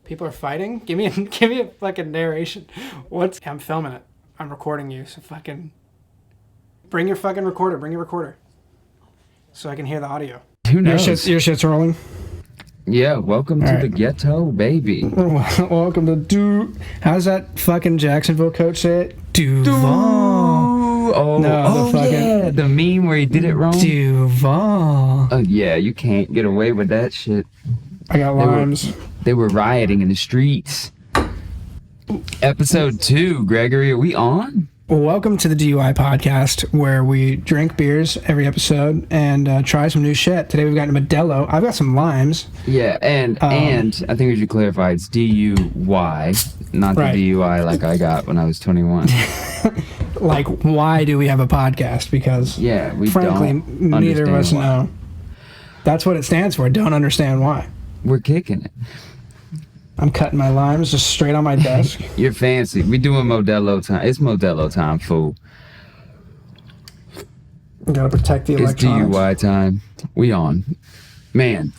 People are fighting? Give me a fucking narration. I'm filming it. I'm recording you, so fucking... Bring your fucking recorder. Bring your recorder. So I can hear the audio. Who knows? Your shit's rolling? Yeah, welcome to the ghetto, baby. Welcome to How's that fucking Jacksonville coach say it? Duval. Yeah, the meme where he did it wrong. Duval. Oh yeah, you can't get away with that shit. I got limes. They were rioting in the streets. Episode 2, Gregory, are we on? Well, welcome to the Duwhy Podcast, where we drink beers every episode and try some new shit. Today we've got a Modelo. I've got some limes. Yeah, and I think we should clarify it's D-U-Y, not the DUI like I got when I was 21. Like, why do we have a podcast? Because, frankly, neither of us know. That's what it stands for. Don't understand why. We're kicking it. I'm cutting my limes just straight on my desk. You're fancy. We doing Modelo time. It's Modelo time, fool. Gotta protect the electronics. It's DUI time. We on. Man.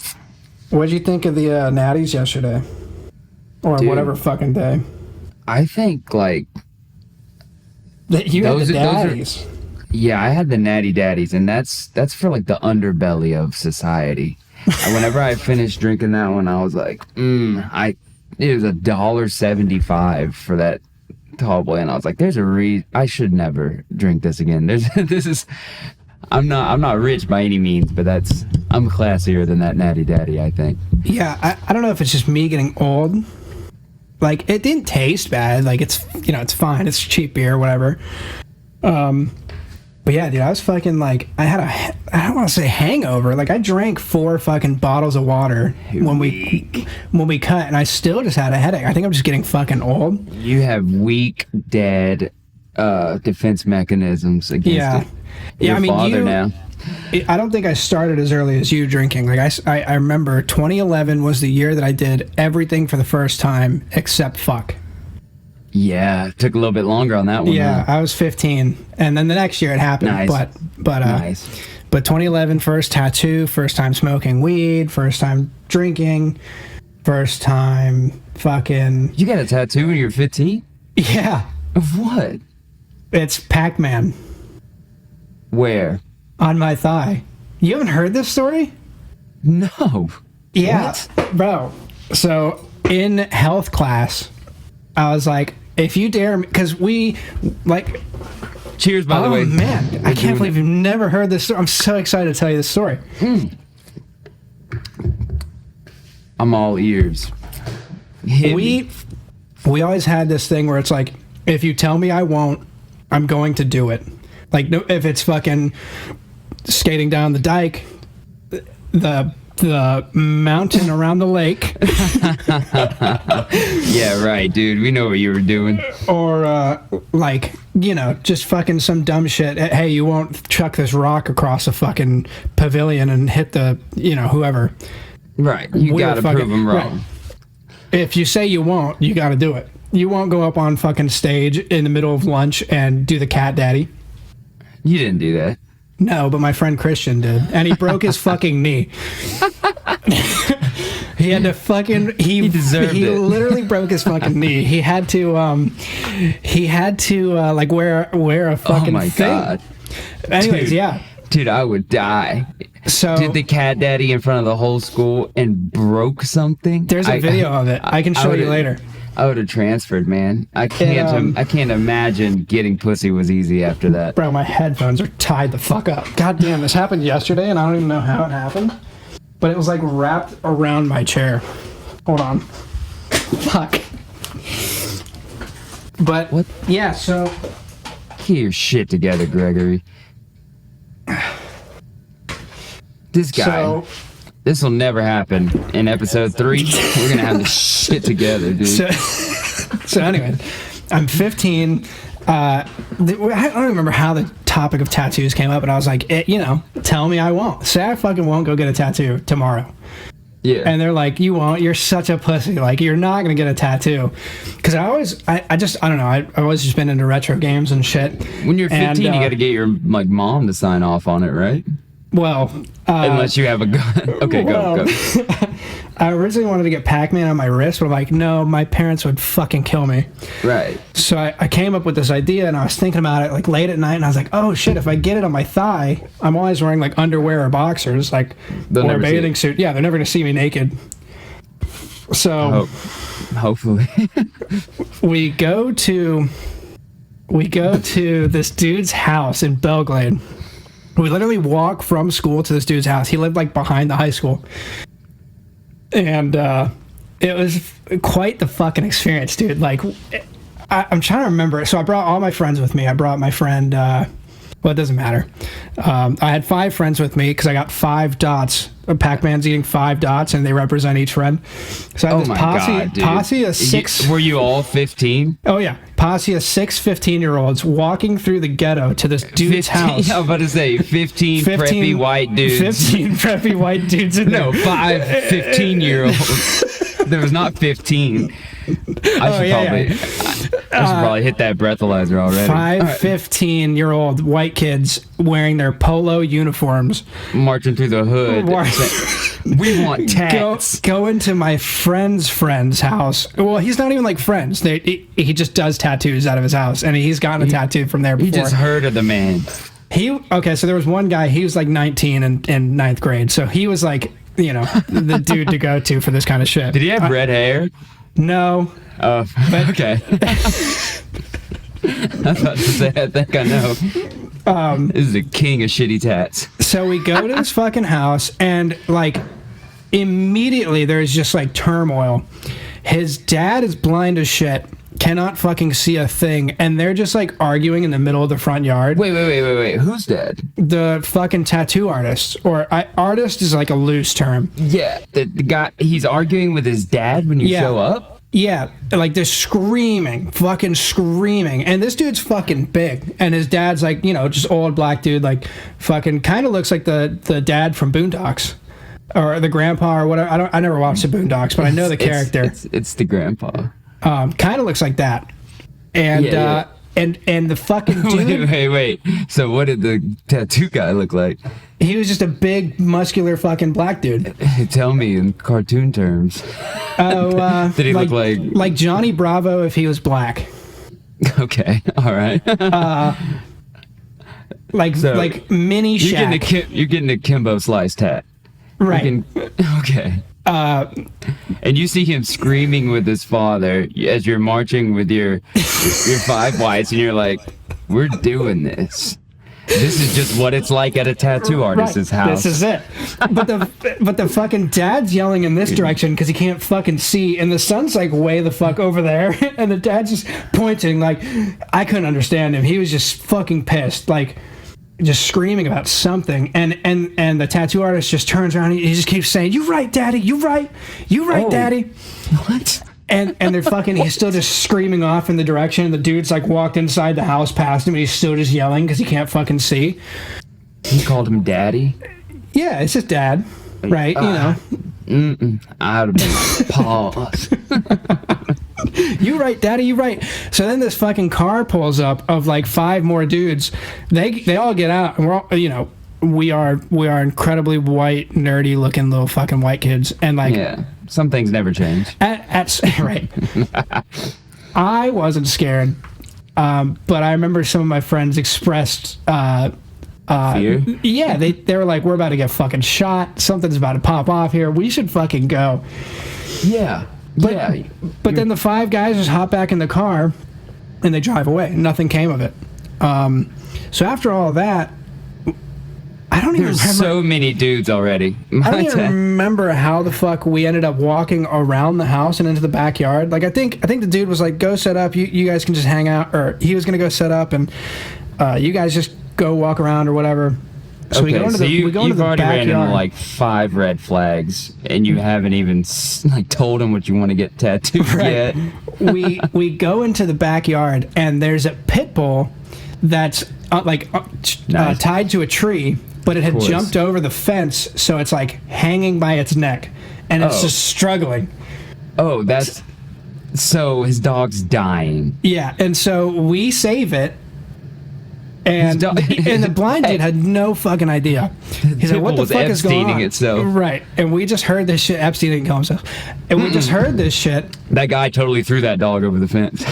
What'd you think of the natties yesterday? Or Dude, whatever fucking day. I think, like... You had the daddies. Yeah, I had the natty daddies, and that's for, like, the underbelly of society. Whenever I finished drinking that one, I was like, it was $1.75 for that tall boy, and I was like, there's a reason I should never drink this again. I'm not rich by any means, but I'm classier than that natty daddy, I think. Yeah, I don't know if it's just me getting old. Like, it didn't taste bad. Like, it's fine. It's cheap beer, whatever. But yeah, dude, I was fucking like, I don't want to say hangover. Like, I drank 4 fucking bottles of water when we cut, and I still just had a headache. I think I'm just getting fucking old. You have weak, dead defense mechanisms against your father now. I don't think I started as early as you drinking. Like, I remember 2011 was the year that I did everything for the first time except fuck. Yeah, it took a little bit longer on that one. Yeah, I was 15, and then the next year it happened. Nice. But 2011, first tattoo, first time smoking weed, first time drinking, first time fucking... You got a tattoo when you were 15? Yeah. Of what? It's Pac-Man. Where? On my thigh. You haven't heard this story? No. Yeah. What? Bro. So, in health class, I was like, if you dare me, because we, like... Cheers, by the way. Oh, man. I can't believe you've never heard this story. I'm so excited to tell you this story. I'm all ears. We always had this thing where it's like, if you tell me I won't, I'm going to do it. Like, no, if it's fucking skating down the dike, the mountain around the lake. Yeah, right, dude. We know what you were doing. Or, just fucking some dumb shit. Hey, you won't chuck this rock across a fucking pavilion and hit the, whoever. Right. You gotta prove them wrong. Right. If you say you won't, you gotta do it. You won't go up on fucking stage in the middle of lunch and do the cat daddy. You didn't do that. No, but my friend Christian did, and he broke his fucking knee. He had to fucking he deserved it. He literally broke his fucking knee. He had to like wear a fucking oh my thing. God. Anyways, dude, I would die. So did the cat daddy in front of the whole school and broke something? There's a video of it. I can show you later. I would have transferred, man. I can't imagine getting pussy was easy after that. Bro, my headphones are tied the fuck up. God damn, this happened yesterday, and I don't even know how it happened. But it was like wrapped around my chair. Hold on. Fuck. But what? Yeah, so get your shit together, Gregory. This guy. So, this will never happen. In episode 3, we're going to have this shit together, dude. So anyway, I'm 15. I don't remember how the topic of tattoos came up, but I was like, tell me I won't. Say I fucking won't go get a tattoo tomorrow. Yeah. And they're like, you won't. You're such a pussy. Like, you're not going to get a tattoo. Because I don't know. I've always just been into retro games and shit. When you're 15, you got to get your mom to sign off on it, right? Well, unless you have a gun. Okay, go. I originally wanted to get Pac-Man on my wrist, but I'm like, no, my parents would fucking kill me. Right. So I came up with this idea, and I was thinking about it like late at night, and I was like, oh shit, if I get it on my thigh, I'm always wearing like underwear or boxers, like, or a bathing suit. Yeah, they're never gonna see me naked. So hopefully. we go to this dude's house in Belgrade. We literally walk from school to this dude's house. He lived like behind the high school. And it was quite the fucking experience, dude. Like, I'm trying to remember. So I brought all my friends with me. I brought my friend, well, it doesn't matter. I had 5 friends with me because I got 5 dots. Pac-Man's eating 5 dots, and they represent each friend. So I had this posse of 6. Were you all 15? Oh, yeah. Posse of 6 15-year-olds walking through the ghetto to this dude's 15, house. I was about to say 15 preppy white dudes. 15 preppy white dudes. No, 5 15-year-olds. There was not 15. I should probably hit that breathalyzer already. 5 15-year-old white kids wearing their polo uniforms. Marching through the hood. We want tats. Go into my friend's house. Well, he's not even like friends. He just does tattoos out of his house, and he's gotten a tattoo from there before. He just heard of the man. So there was one guy, he was like 19 in 9th grade, so he was like, the dude to go to for this kind of shit. Did he have red hair? No. Oh, okay. I was about to say, I think I know. This is the king of shitty tats. So we go to this fucking house, and like immediately there's just like turmoil. His dad is blind as shit, cannot fucking see a thing, and they're just like arguing in the middle of the front yard. Wait. Who's dad? The fucking tattoo artist. Artist is like a loose term. Yeah, the guy, he's arguing with his dad when you show up? Yeah, like they're fucking screaming. And this dude's fucking big. And his dad's like, just old black dude, like fucking kind of looks like the dad from Boondocks. Or the grandpa or whatever. I never watched the Boondocks, but I know the character. It's the grandpa. Kind of looks like that. And and the fucking dude. Wait. So what did the tattoo guy look like? He was just a big, muscular fucking black dude. Tell me in cartoon terms. Oh, did he look like Johnny Bravo if he was black? Okay, all right. Like mini Shaq. You're getting a Kimbo Slice tat. Right. Okay. And you see him screaming with his father as you're marching with your 5 whites, and you're like, "We're doing this. This is just what it's like at a tattoo artist's house. This is it." But the fucking dad's yelling in this direction because he can't fucking see, and the son's like way the fuck over there, and the dad's just pointing. Like, I couldn't understand him. He was just fucking pissed, like just screaming about something, and the tattoo artist just turns around. He just keeps saying, "You right, daddy. You right, daddy." What? And they're fucking, he's still just screaming off in the direction. The dude's like walked inside the house past him, and he's still just yelling because he can't fucking see. He called him daddy? Yeah, it's his dad, right? I'd have been like, pause. You right, daddy, you right. So then this fucking car pulls up of like 5 more dudes. They all get out, and we're all, we are incredibly white, nerdy looking little fucking white kids, and like, yeah, some things never change. Right. I wasn't scared, but I remember some of my friends expressed fear. Yeah, they were like, "We're about to get fucking shot. Something's about to pop off here. We should fucking go." Yeah. But then the 5 guys just hop back in the car, and they drive away. Nothing came of it. So after all of that, I don't even remember. So many dudes already. I don't even remember how the fuck we ended up walking around the house and into the backyard. Like, I think the dude was like, "Go set up. You guys can just hang out," or he was gonna go set up, and you guys just go walk around or whatever. So okay, we go into the you've already backyard. ran into like 5 red flags, and you haven't even like told them what you want to get tattooed yet. we go into the backyard, and there's a pit bull that's nice. tied to a tree, but it had jumped over the fence, so it's like hanging by its neck, and it's just struggling. Oh, so his dog's dying. Yeah, and so we save it, And the blind dude had no fucking idea. He's like, what the fuck is going on? Itself. Right. And we just heard this shit. Epstein didn't kill himself. And we just heard this shit. That guy totally threw that dog over the fence.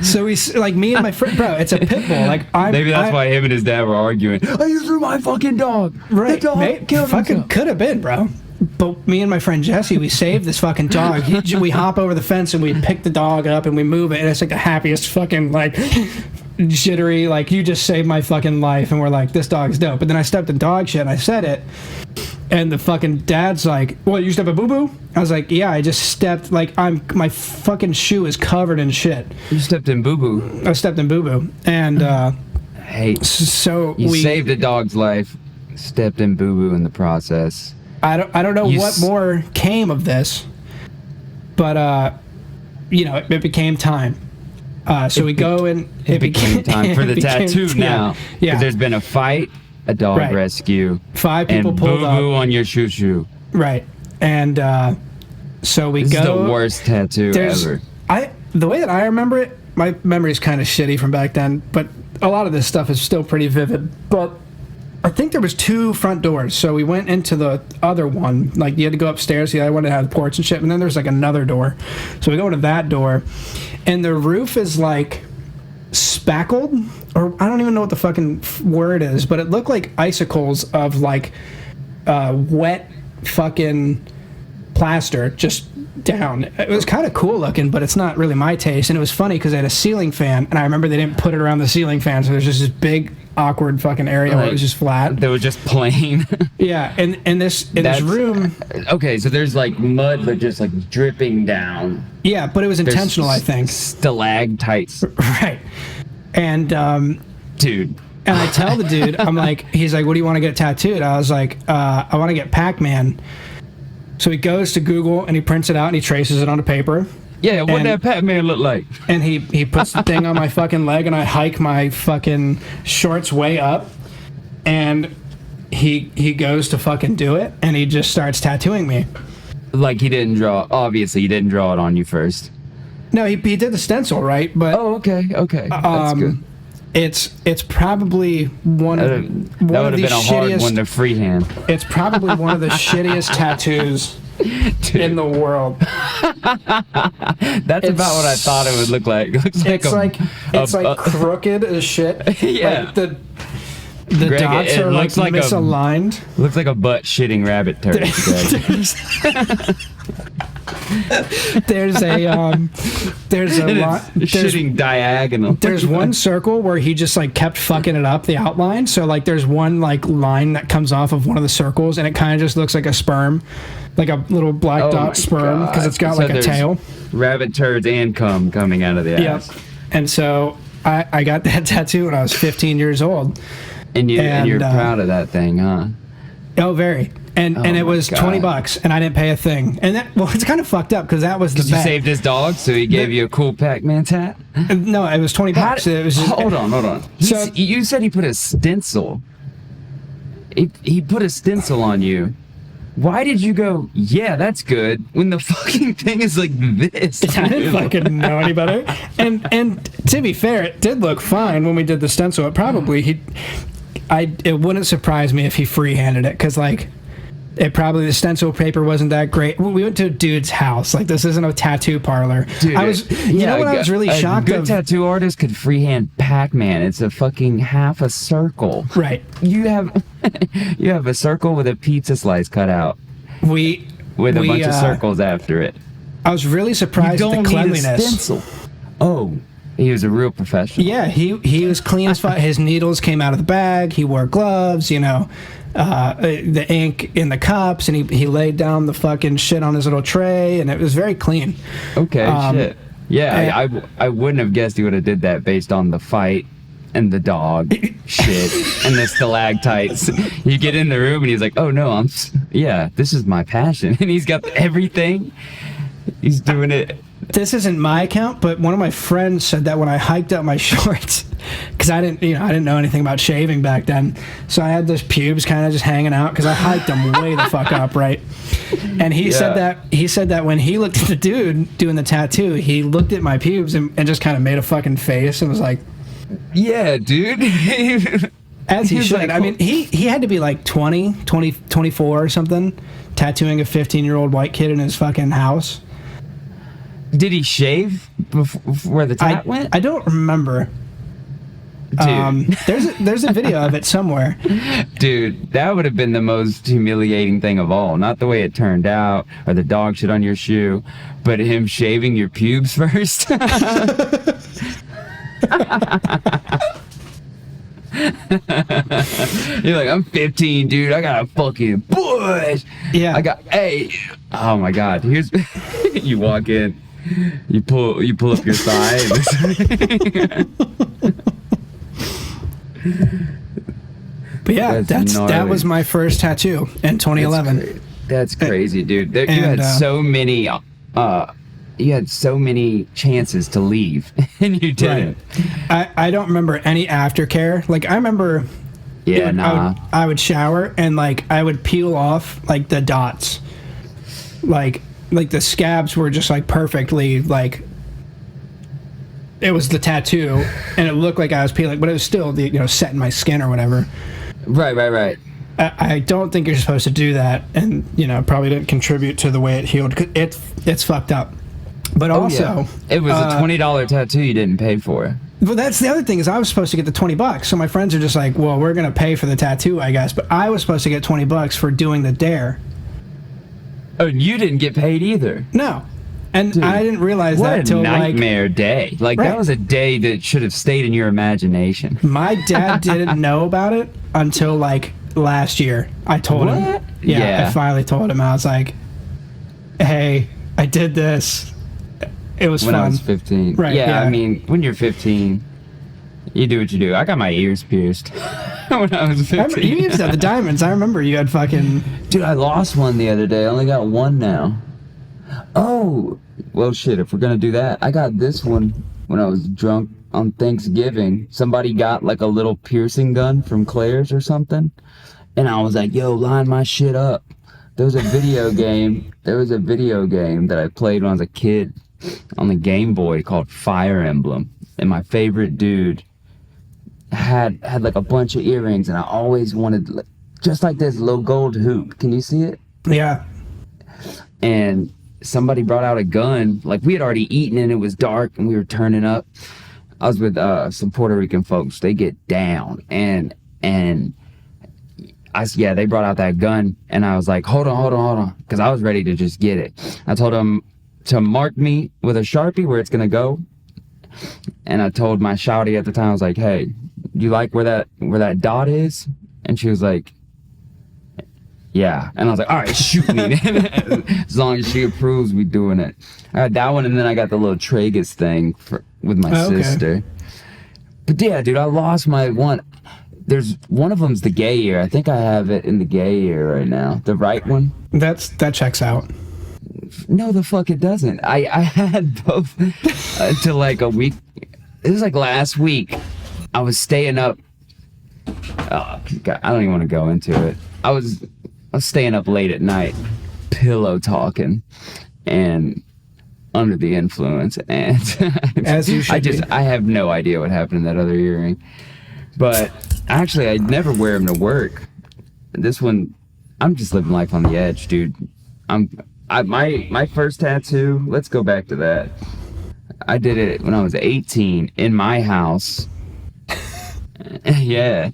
So he's like, me and my friend, bro, it's a pit bull. Like, maybe that's why him and his dad were arguing. Oh, you threw my fucking dog. Right. The dog killed himself. Could have been, bro. But me and my friend Jesse, we saved this fucking dog. We hop over the fence and we pick the dog up and we move it. And it's like the happiest fucking, like, jittery, like, you just saved my fucking life. And we're like, this dog's dope. But then I stepped in dog shit and I said it. And the fucking dad's like, what, you stepped a boo-boo? I was like, yeah, I just stepped, like, my fucking shoe is covered in shit. You stepped in boo-boo. I stepped in boo-boo. And, hey, so you saved a dog's life, stepped in boo-boo in the process. I don't know what more came of this, but, you know, it became time. So we go and... It became time for the tattoo now. Yeah. There's been a fight, a dog rescue, 5 people pulled up. And boo-boo on your shoo-shoo. Right. And so we this go... This is the worst tattoo ever. The way that I remember it, my memory's kind of shitty from back then, but a lot of this stuff is still pretty vivid. But I think there was 2 front doors, so we went into the other one. Like, you had to go upstairs, the other one that had the porch and shit, and then there's, like, another door. So we go to that door, and the roof is, like, spackled, or I don't even know what the fucking word is, but it looked like icicles of, like, wet fucking plaster just down. It was kind of cool looking, but it's not really my taste. And it was funny because they had a ceiling fan, and I remember they didn't put it around the ceiling fan, so there's just this big awkward fucking area where it was just flat. They were just plain. Yeah, and in this room. Okay, so there's like mud, but just like dripping down. Yeah, but it was intentional, I think. Stalactites. Right, and dude. And I tell the dude, I'm like, he's like, what do you want to get tattooed? I was like, I want to get Pac-Man. So he goes to Google and he prints it out and he traces it onto paper. Yeah, what that Pac-Man look like? And he puts the thing on my fucking leg, and I hike my fucking shorts way up, and he goes to fucking do it, and he just starts tattooing me. Like he didn't draw. Obviously, he didn't draw it on you first. No, he did the stencil, right? But okay, that's good. It's probably one of the been a hard one to freehand. It's probably one of the shittiest tattoos in the world. That's about what I thought it would look like. It's like crooked as shit. Yeah. Like the Greg, dots are like misaligned. Looks like a butt shitting rabbit turd. There's shitting diagonal. There's one circle where he just like kept fucking it up, the outline. So like there's one like line that comes off of one of the circles, and it kind of just looks like a sperm, like a little black dot sperm, because it's got like a tail. Rabbit turds and cum coming out of the ass. Yep. And so I got that tattoo when I was 15 years old. And you're proud of that thing, huh? Oh, very. And it was $20, and I didn't pay a thing. And it's kind of fucked up because that was the bet. You saved his dog, so he gave you a cool Pac-Man hat? No, it was $20. It was just, hold on. You said he put a stencil. He put a stencil on you. Why did you go, yeah, that's good, when the fucking thing is like this? I didn't fucking know any better. And to be fair, it did look fine when we did the stencil. It probably, it wouldn't surprise me if he freehanded it, because like, the stencil paper wasn't that great. We went to a dude's house. Like, this isn't a tattoo parlor. Dude, I was really shocked. A good tattoo artist could freehand Pac-Man. It's a fucking half a circle. Right. You have a circle with a pizza slice cut out. With a bunch of circles after it. I was really surprised at the cleanliness. Need a stencil. Oh. He was a real professional. Yeah, he was clean as fuck. His needles came out of the bag. He wore gloves, the ink in the cups, and he laid down the fucking shit on his little tray, and it was very clean. Okay, shit. Yeah, I wouldn't have guessed he would have did that based on the fight and the dog shit and the stalactites. You get in the room and he's like, oh no, this is my passion. And he's got everything. He's doing it. This isn't my account, but one of my friends said that when I hiked up my shorts, because I didn't know anything about shaving back then. So I had those pubes kind of just hanging out because I hiked them way the fuck up, right? And he said that when he looked at the dude doing the tattoo, he looked at my pubes and just kind of made a fucking face and was like, "Yeah, dude." As he should. Like, I mean, he had to be like 24 or something, tattooing a 15-year-old white kid in his fucking house. Did he shave before the tat went? I don't remember. Dude. There's a video of it somewhere. Dude, that would have been the most humiliating thing of all. Not the way it turned out, or the dog shit on your shoe, but him shaving your pubes first. You're like, I'm 15, dude. I got a fucking bush. Yeah. Oh my God. Here's you walk in, you pull up your thigh. But yeah, that was my first tattoo in 2011. That's crazy, dude. You had so many. You had so many chances to leave, and you didn't. Right. I don't remember any aftercare. Like, I remember... Yeah, nah. I would shower, and, like, I would peel off, like, the dots. Like the scabs were just, like, perfectly, like... It was the tattoo, and it looked like I was peeling, but it was still, set in my skin or whatever. Right. I don't think you're supposed to do that, and, probably didn't contribute to the way it healed. It's fucked up. But also, it was a $20 tattoo you didn't pay for. Well, that's the other thing, is I was supposed to get the $20. So my friends are just like, well, we're going to pay for the tattoo, I guess. But I was supposed to get $20 for doing the dare. Oh, and you didn't get paid either. No. And dude, I didn't realize that till nightmare day. Like, right. That was a day that should have stayed in your imagination. My dad didn't know about it until, like, last year. I told him. Yeah, I finally told him. I was like, hey, I did this. It was when fun. I was 15. Right. Yeah, I mean, when you're 15, you do what you do. I got my ears pierced when I was 15. You used to have the diamonds. I remember you had fucking... Dude, I lost one the other day. I only got one now. Oh, well, shit, if we're going to do that, I got this one when I was drunk on Thanksgiving. Somebody got, like, a little piercing gun from Claire's or something. And I was like, yo, line my shit up. There was a video game that I played when I was a kid on the Game Boy called Fire Emblem, and my favorite dude had like a bunch of earrings, and I always wanted just like this little gold hoop. Can you see it? Yeah. And somebody brought out a gun. Like, we had already eaten and it was dark and we were turning up. I was with some Puerto Rican folks. They get down, and they brought out that gun, and I was like, hold on, because I was ready to just get it. I told them to mark me with a Sharpie where it's gonna go, and I told my shawty at the time, I was like, hey, you like where that dot is? And she was like, yeah. And I was like, all right, shoot me. As long as she approves, we doing it. I got that one, and then I got the little Tragus thing with my sister. But yeah, dude, I lost my one. There's one of them's the gay ear. I think I have it in the gay ear right now. The right one. That checks out. No, the fuck it doesn't. I had both until like a week. It was like last week. I was staying up. Oh, God, I don't even want to go into it. I was staying up late at night, pillow talking, and under the influence. And as you should I have no idea what happened in that other earring. But actually, I never wear them to work. This one, I'm just living life on the edge, dude. My first tattoo, let's go back to that. I did it when I was 18 in my house. Yeah.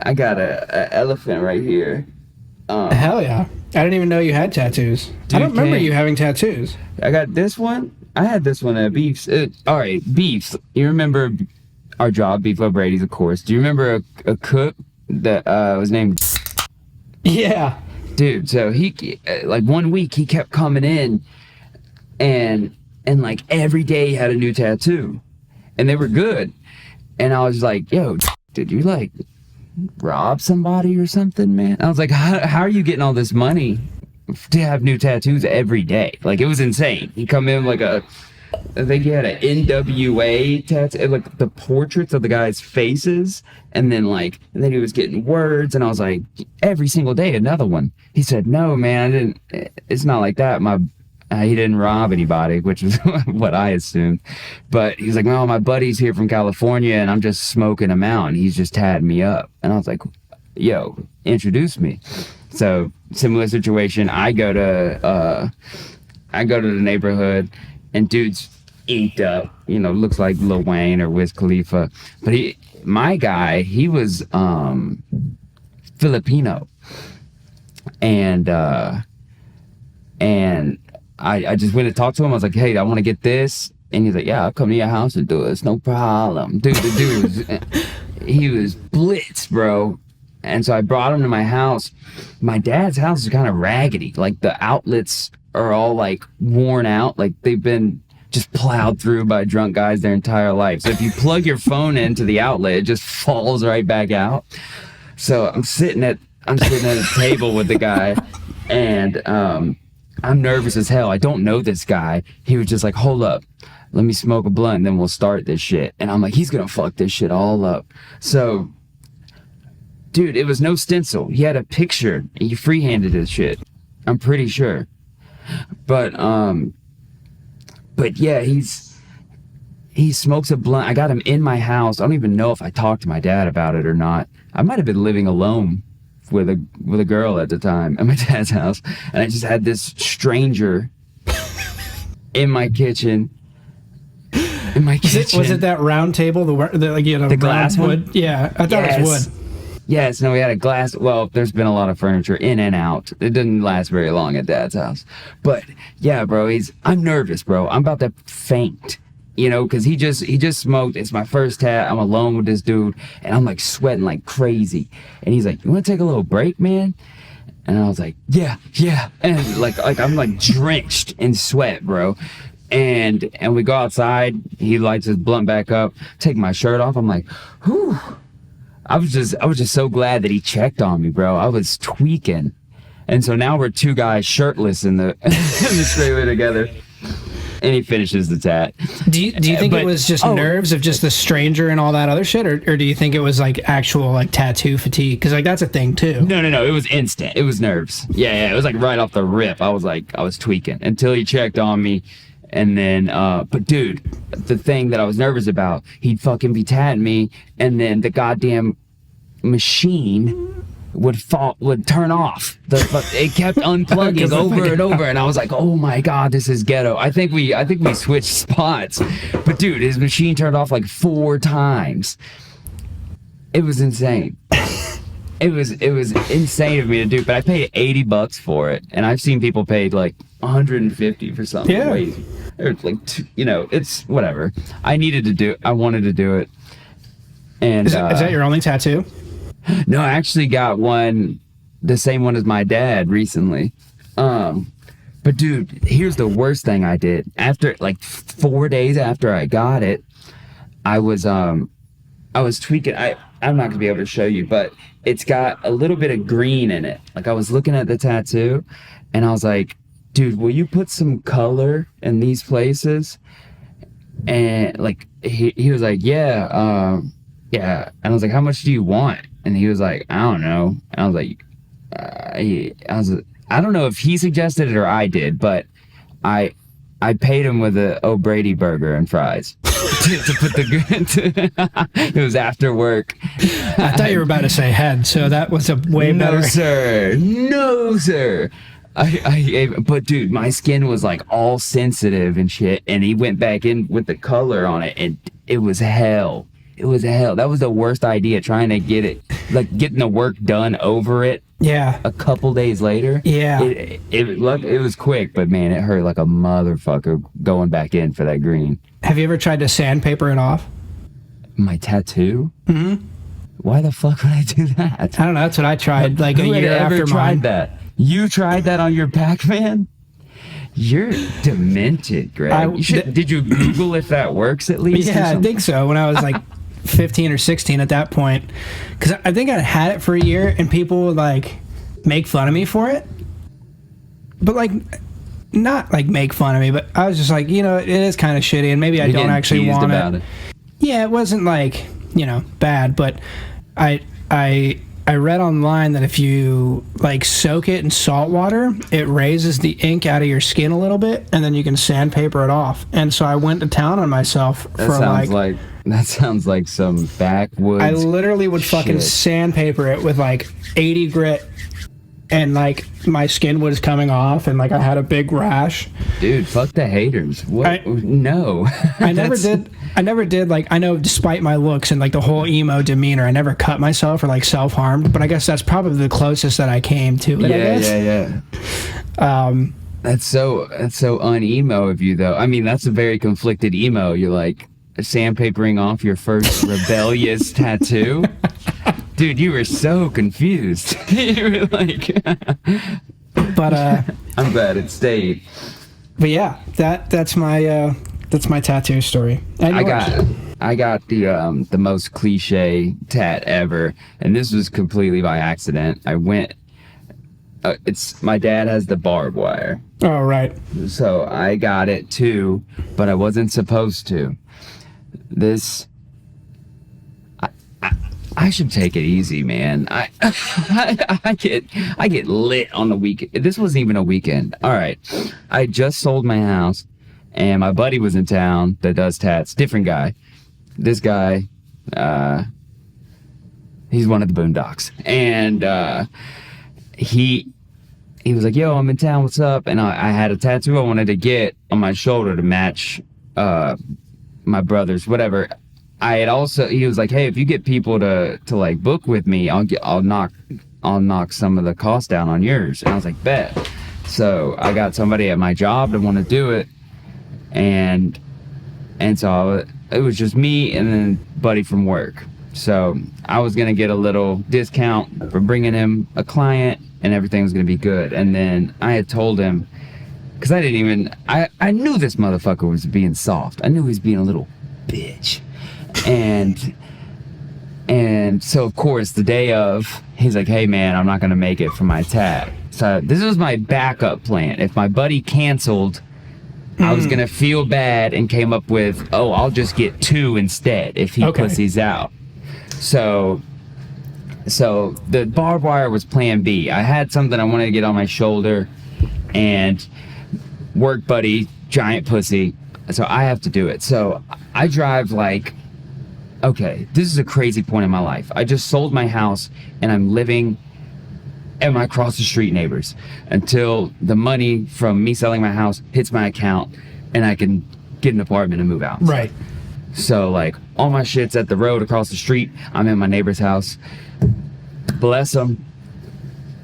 I got a elephant right here. Hell yeah. I didn't even know you had tattoos. Dude, I don't remember you having tattoos. I got this one. I had this one at Beefs. All right, Beefs. You remember our job, Beef O'Brady's, of course. Do you remember a cook that was named... Yeah. Dude, so he, like, 1 week he kept coming in and like every day he had a new tattoo, and they were good. And I was like, yo, did you like rob somebody or something, man? I was like, how are you getting all this money to have new tattoos every day? Like, it was insane. He'd come in like a I think he had an NWA tattoo, like the portraits of the guys' faces, and then he was getting words, and I was like, every single day another one. He said, no, man, I didn't. It's not like that. He didn't rob anybody, which is what I assumed. But he's like, no, my buddy's here from California, and I'm just smoking him out, and he's just tatted me up. And I was like, yo, introduce me. So similar situation. I go to the neighborhood, and dude's inked up, looks like Lil Wayne or Wiz Khalifa. But my guy, he was Filipino, and I just went to talk to him. I was like, hey, I want to get this. And he's like, yeah, I'll come to your house and do it. It's no problem. Dude, the dude he was blitzed, bro. And so I brought him to my house. My dad's house is kind of raggedy. Like, the outlets are all, like, worn out. Like, they've been just plowed through by drunk guys their entire life. So if you plug your phone into the outlet, it just falls right back out. So I'm sitting at a table with the guy, and I'm nervous as hell. I don't know this guy. He was just like, hold up, let me smoke a blunt, and then we'll start this shit. And I'm like, he's gonna fuck this shit all up. So, dude, it was no stencil. He had a picture. He freehanded his shit, I'm pretty sure. But yeah, he smokes a blunt. I got him in my house. I don't even know if I talked to my dad about it or not. I might have been living alone with a girl at the time at my dad's house, and I just had this stranger in my kitchen. Was it that round table, the glass wood? One? Yeah, I thought it was wood. Yes, no, we had a glass. Well, there's been a lot of furniture in and out. It didn't last very long at Dad's house. But yeah, bro, I'm nervous, bro. I'm about to faint. Because he just smoked. It's my first tat. I'm alone with this dude, and I'm like sweating like crazy. And he's like, "You want to take a little break, man?" And I was like, "Yeah." And like I'm like drenched in sweat, bro. And we go outside. He lights his blunt back up. Take my shirt off. I'm like, whew. I was just so glad that he checked on me, bro. I was tweaking. And so now we're two guys shirtless in the in the trailer together. And he finishes the tat. Do you think it was just nerves of just the stranger and all that other shit, or do you think it was like actual like tattoo fatigue? Because like that's a thing too. No. It was instant. It was nerves. Yeah. It was like right off the rip. I was tweaking until he checked on me, and then. But dude, the thing that I was nervous about, he'd fucking be tatting me, and then the goddamn machine would turn off. It kept unplugging over and over, and I was like, oh my god, this is ghetto. I think we switched spots, but dude, his machine turned off like 4 times. It was insane. It was insane of me to do, but I paid $80 for it, and I've seen people pay like $150 for something. Yeah. Crazy. It's like, it's whatever. I wanted to do it. And is that your only tattoo? No, I actually got one, the same one as my dad recently. But dude, here's the worst thing I did. After like 4 days after I got it, I was tweaking. I'm not gonna be able to show you, but it's got a little bit of green in it. Like, I was looking at the tattoo, and I was like, dude, will you put some color in these places? And like he was like, yeah. And I was like, how much do you want? And he was like, I don't know. And I was like, I don't know if he suggested it or I did, but I paid him with a O'Brady burger and fries to put it was after work. I thought you were about to say head, so that was a way better. No, sir. But dude, my skin was like all sensitive and shit, and he went back in with the color on it, and it was hell. It was hell. That was the worst idea, trying to getting the work done over it. Yeah. A couple days later. Yeah. It was quick, but man, it hurt like a motherfucker going back in for that green. Have you ever tried to sandpaper it off? My tattoo? Mm-hmm. Why the fuck would I do that? I don't know. That's what I tried like a year after tried mine. That? You tried that on your Pac-Man? You're demented, Greg. Did you Google if that works at least? Yeah, I think so. When I was like 15 or 16 at that point, because I think I had it for a year, and people would like make fun of me for it. But like, not like make fun of me, but I was just like, you know, it is kind of shitty, and maybe I don't actually want it. Yeah, it wasn't like, you know, bad, but I read online that if you like soak it in salt water, it raises the ink out of your skin a little bit, and then you can sandpaper it off. And so I went to town on myself that sounds like some backwoods. I literally would fucking sandpaper it with like 80 grit, and like my skin was coming off, and like I had a big rash. Dude, fuck the haters. What? No. I never did, like, I know despite my looks and like the whole emo demeanor, I never cut myself or like self-harmed, but I guess that's probably the closest that I came to it. Yeah. That's so un-emo of you, though. I mean, that's a very conflicted emo. You're like sandpapering off your first rebellious tattoo. Dude, you were so confused. You were like, but I'm glad it stayed. But yeah, that's my tattoo story. I got the most cliche tat ever, and this was completely by accident. I went. My dad has the barbed wire. Oh, right. So I got it too, but I wasn't supposed to. I should take it easy, man. I get lit on the weekend. This wasn't even a weekend. All right, I just sold my house, and my buddy was in town that does tats. Different guy. This guy, he's one of the Boondocks, and he was like, "Yo, I'm in town. What's up?" And I had a tattoo I wanted to get on my shoulder to match my brother's, whatever. He was like, "Hey, if you get people to like book with me, I'll knock some of the cost down on yours." And I was like, "Bet." So I got somebody at my job to want to do it, and so it was just me and then buddy from work. So I was gonna get a little discount for bringing him a client, and everything was gonna be good. And then I had told him, because I knew this motherfucker was being soft. I knew he was being a little bitch. And so of course the day of, he's like, "Hey man, I'm not gonna make it for my tat." So this was my backup plan. If my buddy canceled, I was gonna feel bad and came up with, "Oh, I'll just get 2 instead if he pussies out." So the barbed wire was plan B. I had something I wanted to get on my shoulder, and work buddy, giant pussy, so I have to do it. So I drive like, okay, this is a crazy point in my life. I just sold my house, and I'm living at my across the street neighbors until the money from me selling my house hits my account, and I can get an apartment and move out. Right. So like all my shit's at the road across the street. I'm in my neighbor's house. Bless him.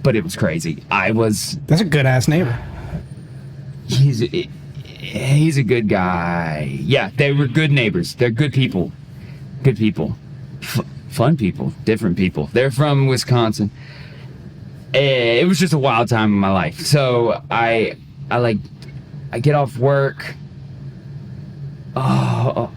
But it was crazy. That's a good ass neighbor. He's a good guy. Yeah, they were good neighbors. They're good people. Good people. Fun people. Different people. They're from Wisconsin. It was just a wild time in my life. So I get off work. Oh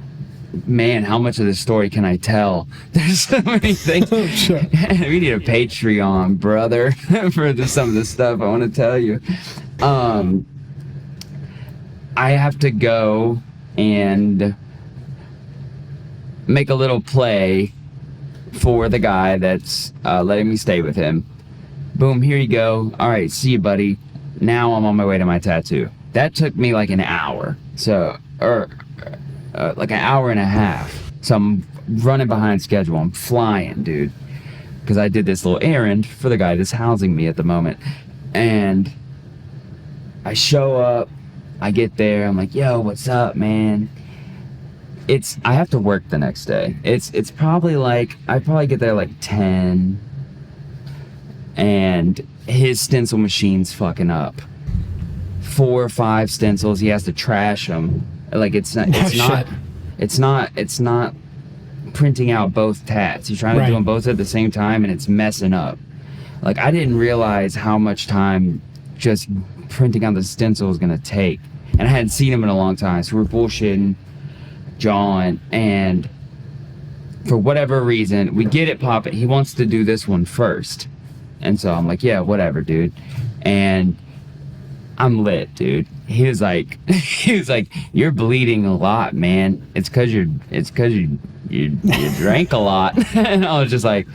man, how much of this story can I tell? There's so many things. Oh, sure. We need a Patreon, brother, for some of the stuff I want to tell you. I have to go and make a little play for the guy that's letting me stay with him. Boom, here you go. All right, see you, buddy. Now I'm on my way to my tattoo. That took me like an hour. Like an hour and a half. So I'm running behind schedule. I'm flying, dude. Because I did this little errand for the guy that's housing me at the moment. And I show up. I get there. I'm like, "Yo, what's up, man?" I have to work the next day. It's probably like, I probably get there like 10. And his stencil machine's fucking up. 4 or 5 stencils. He has to trash them. Like it's not printing out both tats. He's trying to do them both at the same time, and it's messing up. Like I didn't realize how much time just printing out the stencil was gonna take, and I hadn't seen him in a long time. So we're bullshitting, John, and for whatever reason, we get it popping. He wants to do this one first, and so I'm like, "Yeah, whatever, dude." And I'm lit, dude. He was like, you're bleeding a lot, man. It's cause you drank a lot. And I was just like,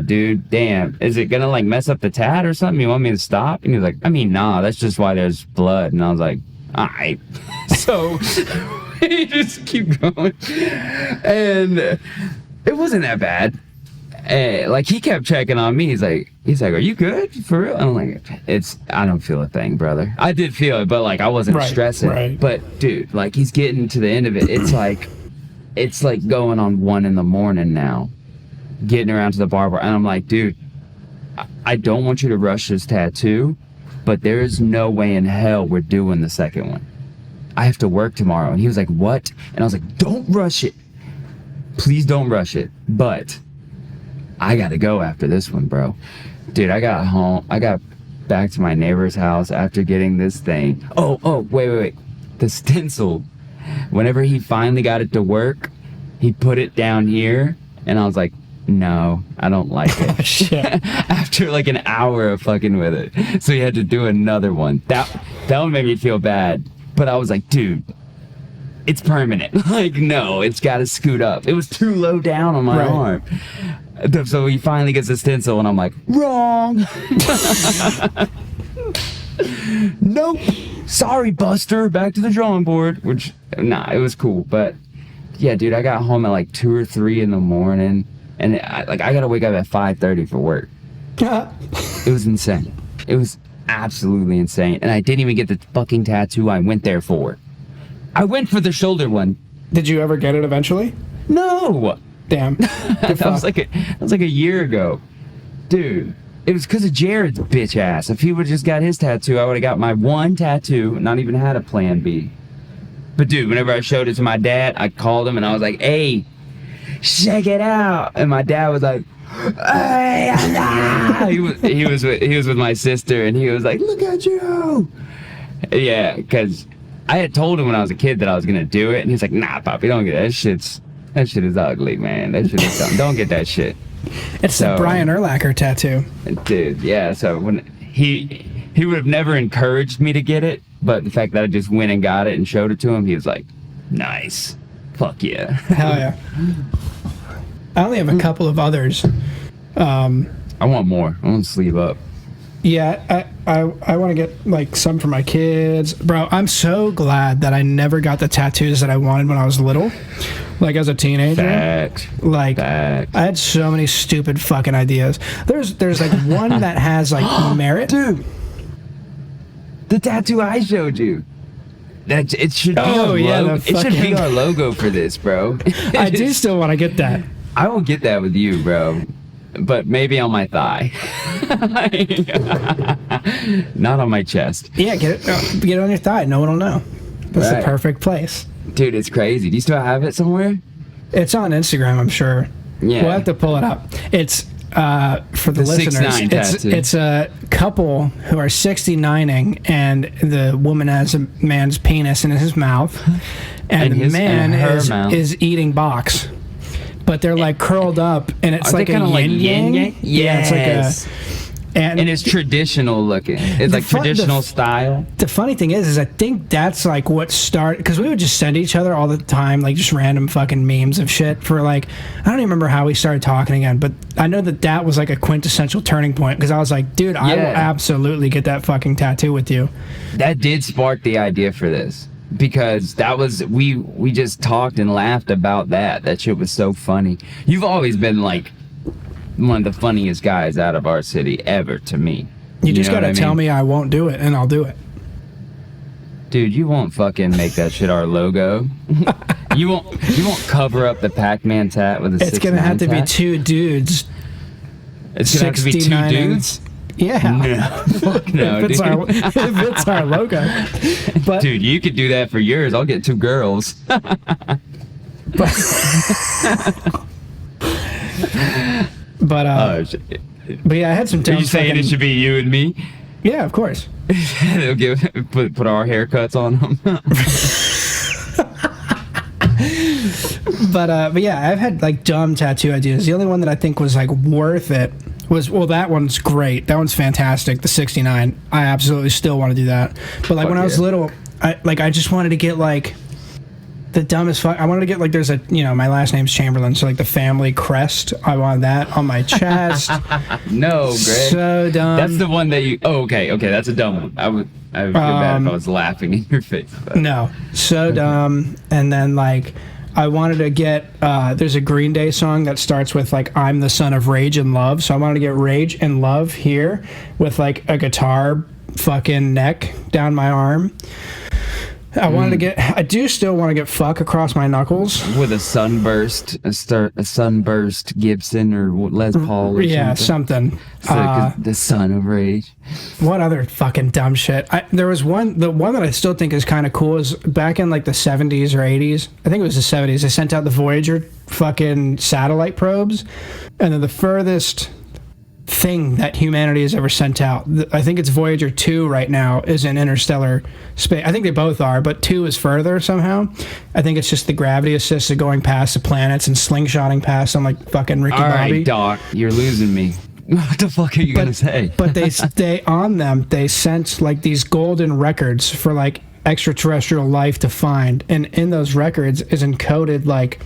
dude, damn. Is it gonna like mess up the tat or something? You want me to stop? And he was like, I mean, nah, that's just why there's blood. And I was like, all right. So he just keep going. And it wasn't that bad. Like he kept checking on me. He's like, are you good for real? And I'm like, I don't feel a thing, brother. I did feel it, but like I wasn't stressing. Right. But dude, like he's getting to the end of it. It's like going on 1 a.m. now, getting around to the barber. And I'm like, dude, I don't want you to rush this tattoo, but there is no way in hell we're doing the second one. I have to work tomorrow. And he was like, what? And I was like, don't rush it. Please don't rush it. But I gotta go after this one, bro. Dude, I got home. I got back to my neighbor's house after getting this thing. Oh, wait. The stencil. Whenever he finally got it to work, he put it down here, and I was like, no, I don't like it. Oh, shit. After like an hour of fucking with it. So he had to do another one. That one made me feel bad. But I was like, dude, it's permanent. Like, no, it's gotta scoot up. It was too low down on my arm. So he finally gets a stencil, and I'm like, wrong. Nope. Sorry, Buster. Back to the drawing board. Which, it was cool. But yeah, dude, I got home at like 2 or 3 in the morning, and I gotta wake up at 5:30 for work. It was insane. It was absolutely insane, and I didn't even get the fucking tattoo I went there for. I went for the shoulder one. Did you ever get it eventually? No. Damn. That was like a year ago. Dude, it was because of Jared's bitch ass. If he would have just got his tattoo, I would have got my one tattoo, not even had a plan B. But dude, whenever I showed it to my dad, I called him and I was like, hey, check it out. And my dad was like, hey, he was with my sister, and he was like, look at you. Yeah, because I had told him when I was a kid that I was gonna do it, and he's like, nah, Poppy, don't get that. That shit is ugly, man. That shit is dumb. Don't get that shit. It's the Brian Urlacher tattoo. Dude, yeah. So when he would have never encouraged me to get it, but the fact that I just went and got it and showed it to him, he was like, nice. Fuck yeah. Hell yeah. I only have a couple of others. I want more. I want to sleeve up. Yeah, I want to get like some for my kids. Bro, I'm so glad that I never got the tattoos that I wanted when I was little. Like as a teenager. Facts. Like Facts. I had so many stupid fucking ideas. There's like one that has like merit. Dude. The tattoo I showed you. It should be our logo. It should be our logo for this, bro. I do still want to get that. I will get that with you, bro. But maybe on my thigh. Not on my chest. Yeah, get it on your thigh. No one will know. That's the perfect place. Dude, it's crazy. Do you still have it somewhere? It's on Instagram, I'm sure. Yeah. We'll have to pull it up. It's for the listeners. It's a couple who are 69ing, and the woman has a man's penis in his mouth, and the man is eating box. But they're like curled up, and it's like a yin yang. Yeah, it's like a. And it's traditional looking. It's like traditional style. The funny thing is I think that's like what started, because we would just send each other all the time, like just random fucking memes of shit for like, I don't even remember how we started talking again, but I know that was like a quintessential turning point, because I was like, dude, I will absolutely get that fucking tattoo with you. That did spark the idea for this, because that was, we just talked and laughed about that. That shit was so funny. You've always been like one of the funniest guys out of our city ever to me. You just gotta tell me I won't do it, and I'll do it. Dude, you won't fucking make that shit our logo. You won't cover up the Pac-Man tat with a 6ix9ine. It's gonna have to be two dudes. It's gonna have to be two dudes? Yeah. No. Fuck no, if it's our logo. But, dude, you could do that for yours. I'll get 2 girls. But yeah, I had some. Are you saying it should be you and me? Yeah, of course. They'll put our haircuts on them. But yeah, I've had like dumb tattoo ideas. The only one that I think was like worth it that one's great. That one's fantastic. The 69. I absolutely still want to do that. But like when I was little, I just wanted to get like the dumbest fuck. I wanted to get like there's a my last name's Chamberlain, so like the family crest. I wanted that on my chest. No, Greg. So dumb. That's the one that you. Oh, okay, that's a dumb one. I would feel bad if I was laughing in your face. No, so dumb. And then like I wanted to get. There's a Green Day song that starts with like I'm the son of rage and love. So I wanted to get rage and love here with like a guitar fucking neck down my arm. I do still want to get fuck across my knuckles. With a sunburst Gibson or Les Paul or something. So, the son of rage. What other fucking dumb shit? There was the one that I still think is kind of cool is back in like the 70s or 80s. I think it was the 70s. They sent out the Voyager fucking satellite probes. And then the furthest thing that humanity has ever sent out, I think it's Voyager 2 right now, is in interstellar space. I think they both are, but 2 is further somehow. I think it's just the gravity assist of going past the planets and slingshotting past them like fucking Ricky Bobby. All right, Doc, you're losing me. What the fuck are you gonna say? But they sent like these golden records for like extraterrestrial life to find, and in those records is encoded like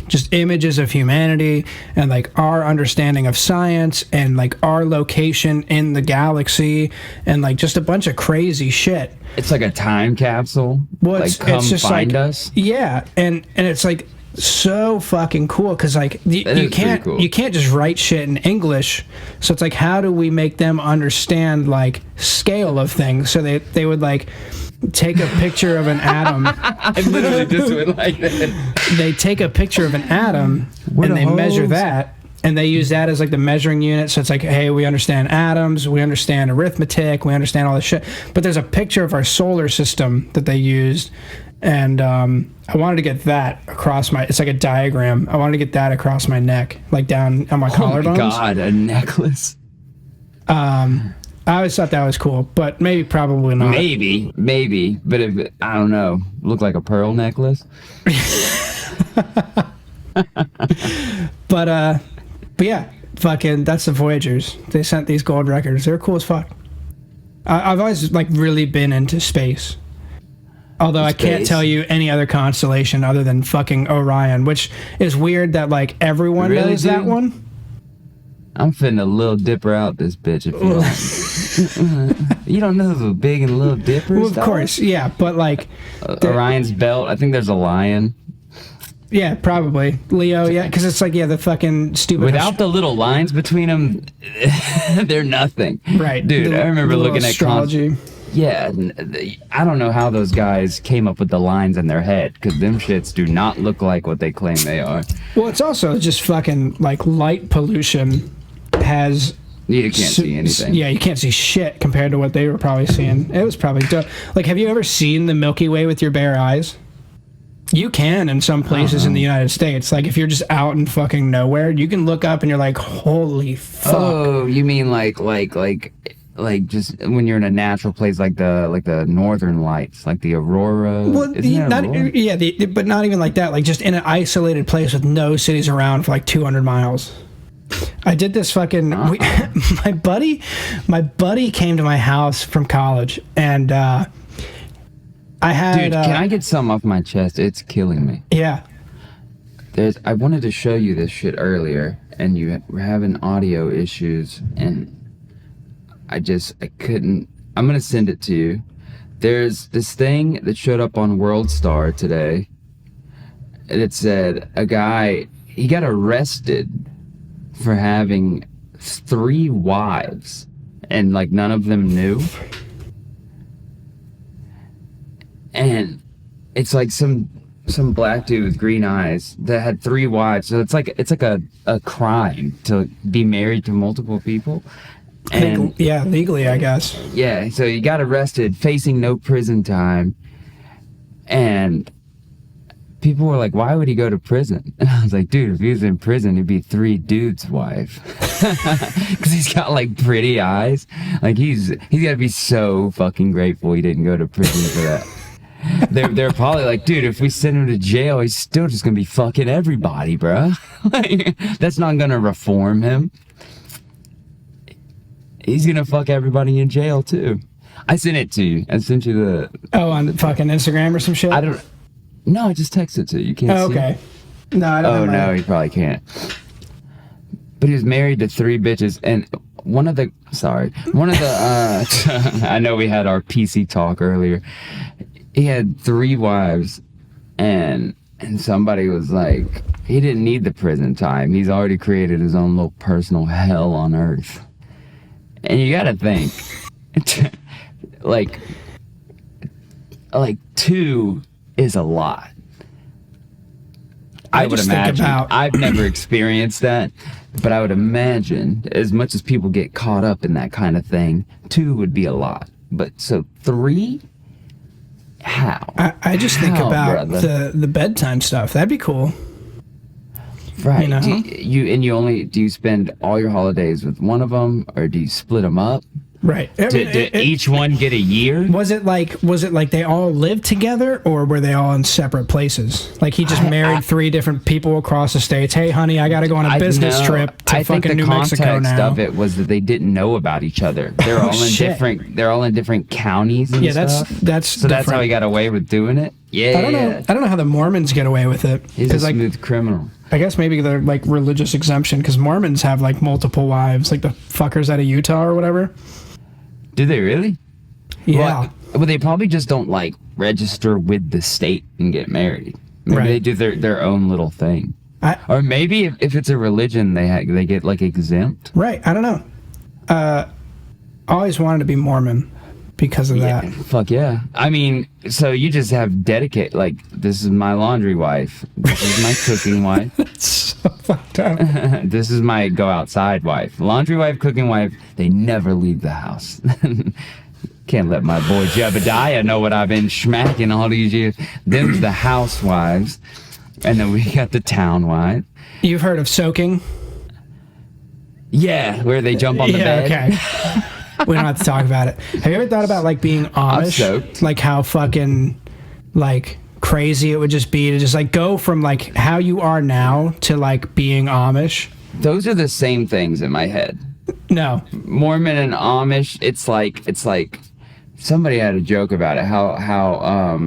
just images of humanity and like our understanding of science and like our location in the galaxy and like just a bunch of crazy shit. It's like a time capsule. Well, like come just find like, us. Yeah, and it's like so fucking cool because like you can't just write shit in English. So it's like how do we make them understand like scale of things? So they would like take a picture of an atom. I literally just went like that. They take a picture of an atom and they measure that, and they use that as like the measuring unit. So it's like, hey, we understand atoms, we understand arithmetic, we understand all this shit. But there's a picture of our solar system that they used, and I wanted to get that across my. It's like a diagram. I wanted to get that across my neck, like down on my collarbones. Oh my god, a necklace. I always thought that was cool, but probably not. Maybe, but if I don't know, look like a pearl necklace. But yeah, fucking that's the Voyagers. They sent these gold records. They're cool as fuck. I've always like really been into space. Although I can't tell you any other constellation other than fucking Orion, which is weird that like everyone knows that one. I'm finna Little Dipper out this bitch if you don't. You don't know the Big and Little Dippers? Well, of course, yeah, but like Orion's belt. I think there's a lion. Yeah, probably Leo. Yeah, because it's like the fucking stupid. Without the little lines between them, they're nothing. Right, dude. I remember looking at astrology. Yeah, I don't know how those guys came up with the lines in their head because them shits do not look like what they claim they are. Well, it's also just fucking like light pollution has. You can't see anything. Yeah, you can't see shit compared to what they were probably seeing. It was probably dope. Like, have you ever seen the Milky Way with your bare eyes? You can in some places in the United States. Like, if you're just out in fucking nowhere, you can look up and you're like, holy fuck. Oh, you mean like just when you're in a natural place like the northern lights, like the aurora. Well, but not even like that. Like just in an isolated place with no cities around for like 200 miles. I did this fucking. My buddy came to my house from college, and I had. Dude, can I get something off my chest? It's killing me. Yeah. I wanted to show you this shit earlier, and you were having audio issues, and I couldn't. I'm gonna send it to you. There's this thing that showed up on World Star today, and it said a guy, he got arrested for having 3 wives, and like none of them knew. And it's like some black dude with green eyes that had 3 wives. So it's like a crime to be married to multiple people. And yeah, legally, I guess. Yeah, so he got arrested, facing no prison time, and people were like, why would he go to prison? And I was like, dude, if he was in prison, he'd be 3 dudes' wife. Because he's got like pretty eyes. Like he's got to be so fucking grateful he didn't go to prison for that. They're probably like, dude, if we send him to jail, he's still just gonna be fucking everybody, bro. Like, that's not gonna reform him. He's gonna fuck everybody in jail too. I sent it to you. I sent you the. Oh, on fucking Instagram or some shit. I don't. No, I just texted it to you. You can't see. Okay. No, I don't. Oh no, he probably can't. But he was married to 3 bitches, and one of the. I know we had our PC talk earlier. He had 3 wives, and somebody was like, he didn't need the prison time. He's already created his own little personal hell on earth. And you gotta think, like 2 is a lot. I would imagine. I've never experienced that, but I would imagine, as much as people get caught up in that kind of thing, 2 would be a lot. But so 3? How? I just think about the bedtime stuff. That'd be cool. Right. You know? Do you spend all your holidays with one of them, or do you split them up? Right. Did each one get a year? Was it like they all lived together, or were they all in separate places? Like he just married 3 different people across the states. Hey, honey, I got to go on a business trip to fucking New Mexico now. I think the context of it was that they didn't know about each other. They're all in different. They're all in different counties. And stuff. That's how he got away with doing it. Yeah. I don't know how the Mormons get away with it. He's a smooth criminal. I guess maybe they're like religious exemption, because Mormons have like multiple wives, like the fuckers out of Utah or whatever. Do they really? Yeah. Well, they probably just don't like register with the state and get married. Maybe they do their own little thing. Or maybe if it's a religion, they get like exempt. Right. I don't know. I always wanted to be Mormon because of that. Fuck yeah. I mean, so you just have dedicate, like, this is my laundry wife. This is my cooking wife. That's so fucked up. This is my go outside wife. Laundry wife, cooking wife, they never leave the house. Can't let my boy Jebediah know what I've been schmacking all these years. Them's the housewives. And then we got the town wife. You've heard of soaking? Yeah, where they jump on the bed. Okay. We don't have to talk about it. Have you ever thought about like being Amish? Like how fucking like crazy it would just be to just like go from like how you are now to like being Amish? Those are the same things in my head. No. Mormon and Amish, it's like somebody had a joke about it. How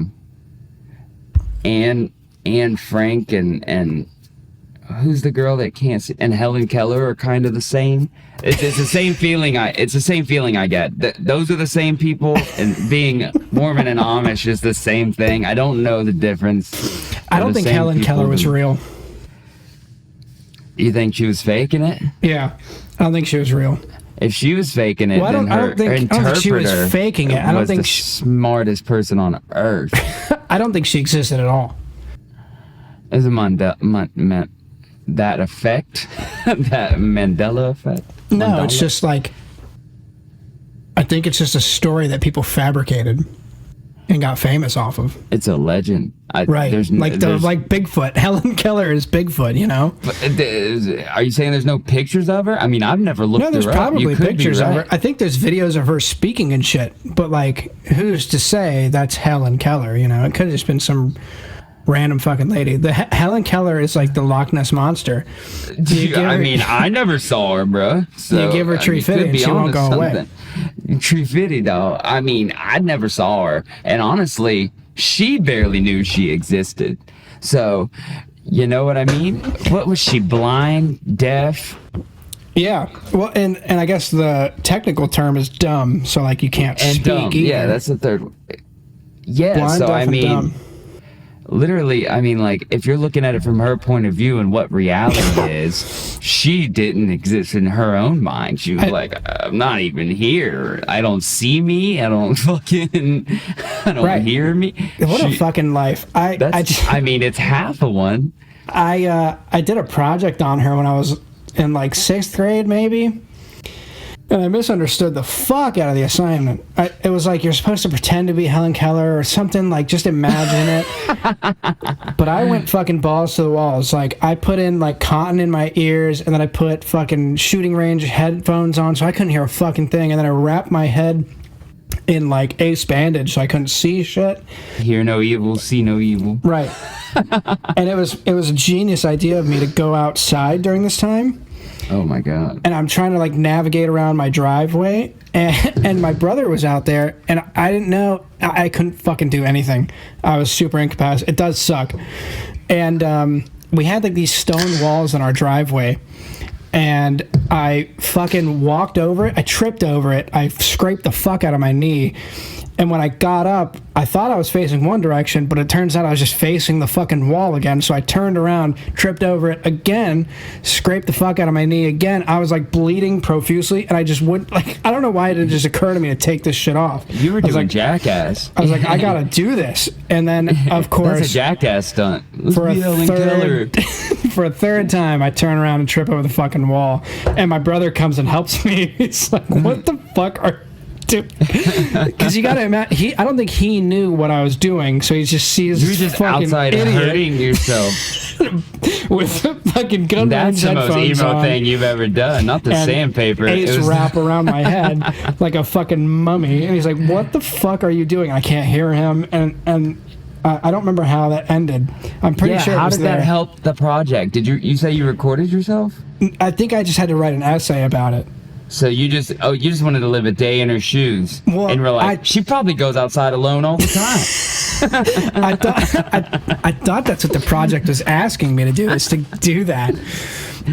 Anne Frank and who's the girl that can't see, and Helen Keller are kind of the same. It's the same feeling. It's the same feeling I get. Those are the same people, and being Mormon and Amish is the same thing. I don't know the difference. I don't think Helen Keller was real. You think she was faking it? Yeah, I don't think she was real. If she was faking it, then her interpreter I don't think she was faking it. I don't think the smartest person on earth. I don't think she existed at all. Is it that effect? That Mandela effect? No, Mandela? It's just like, I think it's just a story that people fabricated and got famous off of. It's a legend. Right. Like Bigfoot. Helen Keller is Bigfoot, you know? But, are you saying there's no pictures of her? I mean, I've never looked her up. No, there's probably pictures of her. I think there's videos of her speaking and shit. But, like, who's to say that's Helen Keller, you know? It could have just been some random fucking lady. The Helen Keller is like the Loch Ness Monster. I never saw her, bro. So, you give her Tree Fitty and she won't go away. Tree Fitty, though. I mean, I never saw her. And honestly, she barely knew she existed. So, you know what I mean? What was she, blind, deaf? Yeah. Well, and I guess the technical term is dumb. So, like, you can't speak either. Yeah, that's the third. Yeah, blind, so I mean... Dumb. Literally, I mean, like, if you're looking at it from her point of view and what reality is, she didn't exist in her own mind. She was like, I'm not even here. I don't see me. I don't hear me. What a fucking life. I mean, it's half of one. I did a project on her when I was in, like, 6th grade, maybe. And I misunderstood the fuck out of the assignment. It was like, you're supposed to pretend to be Helen Keller or something, like, just imagine it. But I went fucking balls to the walls. Like, I put in, like, cotton in my ears, and then I put fucking shooting range headphones on so I couldn't hear a fucking thing, and then I wrapped my head in, like, ace bandage so I couldn't see shit. Hear no evil, see no evil. Right. And it was a genius idea of me to go outside during this time. Oh my God. And I'm trying to like navigate around my driveway, and my brother was out there, and I didn't know, I couldn't fucking do anything. I was super incapacitated. It does suck. And we had like these stone walls in our driveway, and I fucking walked over it. I tripped over it. I scraped the fuck out of my knee. And when I got up, I thought I was facing one direction, but it turns out I was just facing the fucking wall again. So I turned around, tripped over it again, scraped the fuck out of my knee again. I was like bleeding profusely, and I just wouldn't, like, I don't know why it didn't just occur to me to take this shit off. You were doing like, jackass. I was like, I gotta do this. And then, of course, that's a jackass stunt. For a third time, I turn around and trip over the fucking wall. And my brother comes and helps me. He's like, what the fuck are because you gotta imagine, I don't think he knew what I was doing, so he just sees you were just fucking outside idiot hurting yourself with the fucking gun. That's the most emo thing you've ever done, not the sandpaper. Ace wrap around my head like a fucking mummy, and he's like, what the fuck are you doing? I can't hear him, and I don't remember how that ended. I'm pretty sure how did that help the project? Did you say you recorded yourself? I think I just had to write an essay about it. So you just wanted to live a day in her shoes, and we're like, she probably goes outside alone all the time. I thought that's what the project was asking me to do, is to do that.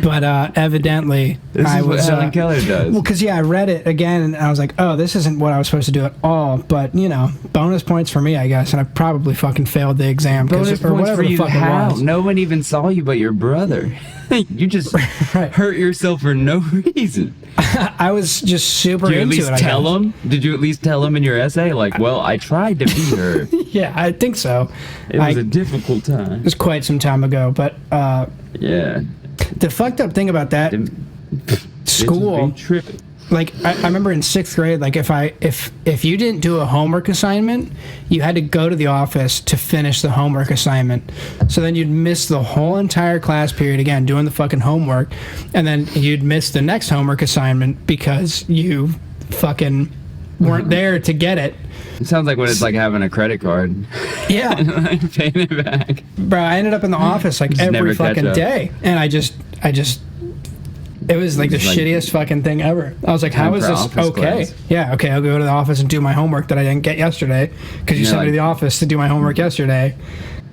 But evidently, I was. What Helen Keller does. Well, because I read it again, and I was like, oh, this isn't what I was supposed to do at all. But bonus points for me, I guess, and I probably fucking failed the exam. Bonus or points for you. How? Was. No one even saw you but your brother. You just hurt yourself for no reason. I was just super into it. Did you at least tell him in your essay, like, well, I tried to beat her? Yeah, I think so. It was a difficult time. It was quite some time ago, but yeah. The fucked up thing about that school, like I remember in 6th grade, like if you didn't do a homework assignment, you had to go to the office to finish the homework assignment. So then you'd miss the whole entire class period again doing the fucking homework, and then you'd miss the next homework assignment because you fucking weren't there to get it. It sounds like what it's like having a credit card. Yeah. Paying it back. Bro, I ended up in the office like every fucking day. And I just, it was like the shittiest fucking thing ever. I was like, how is this okay? Class. Yeah, okay, I'll go to the office and do my homework that I didn't get yesterday because you sent me to the office to do my homework yesterday.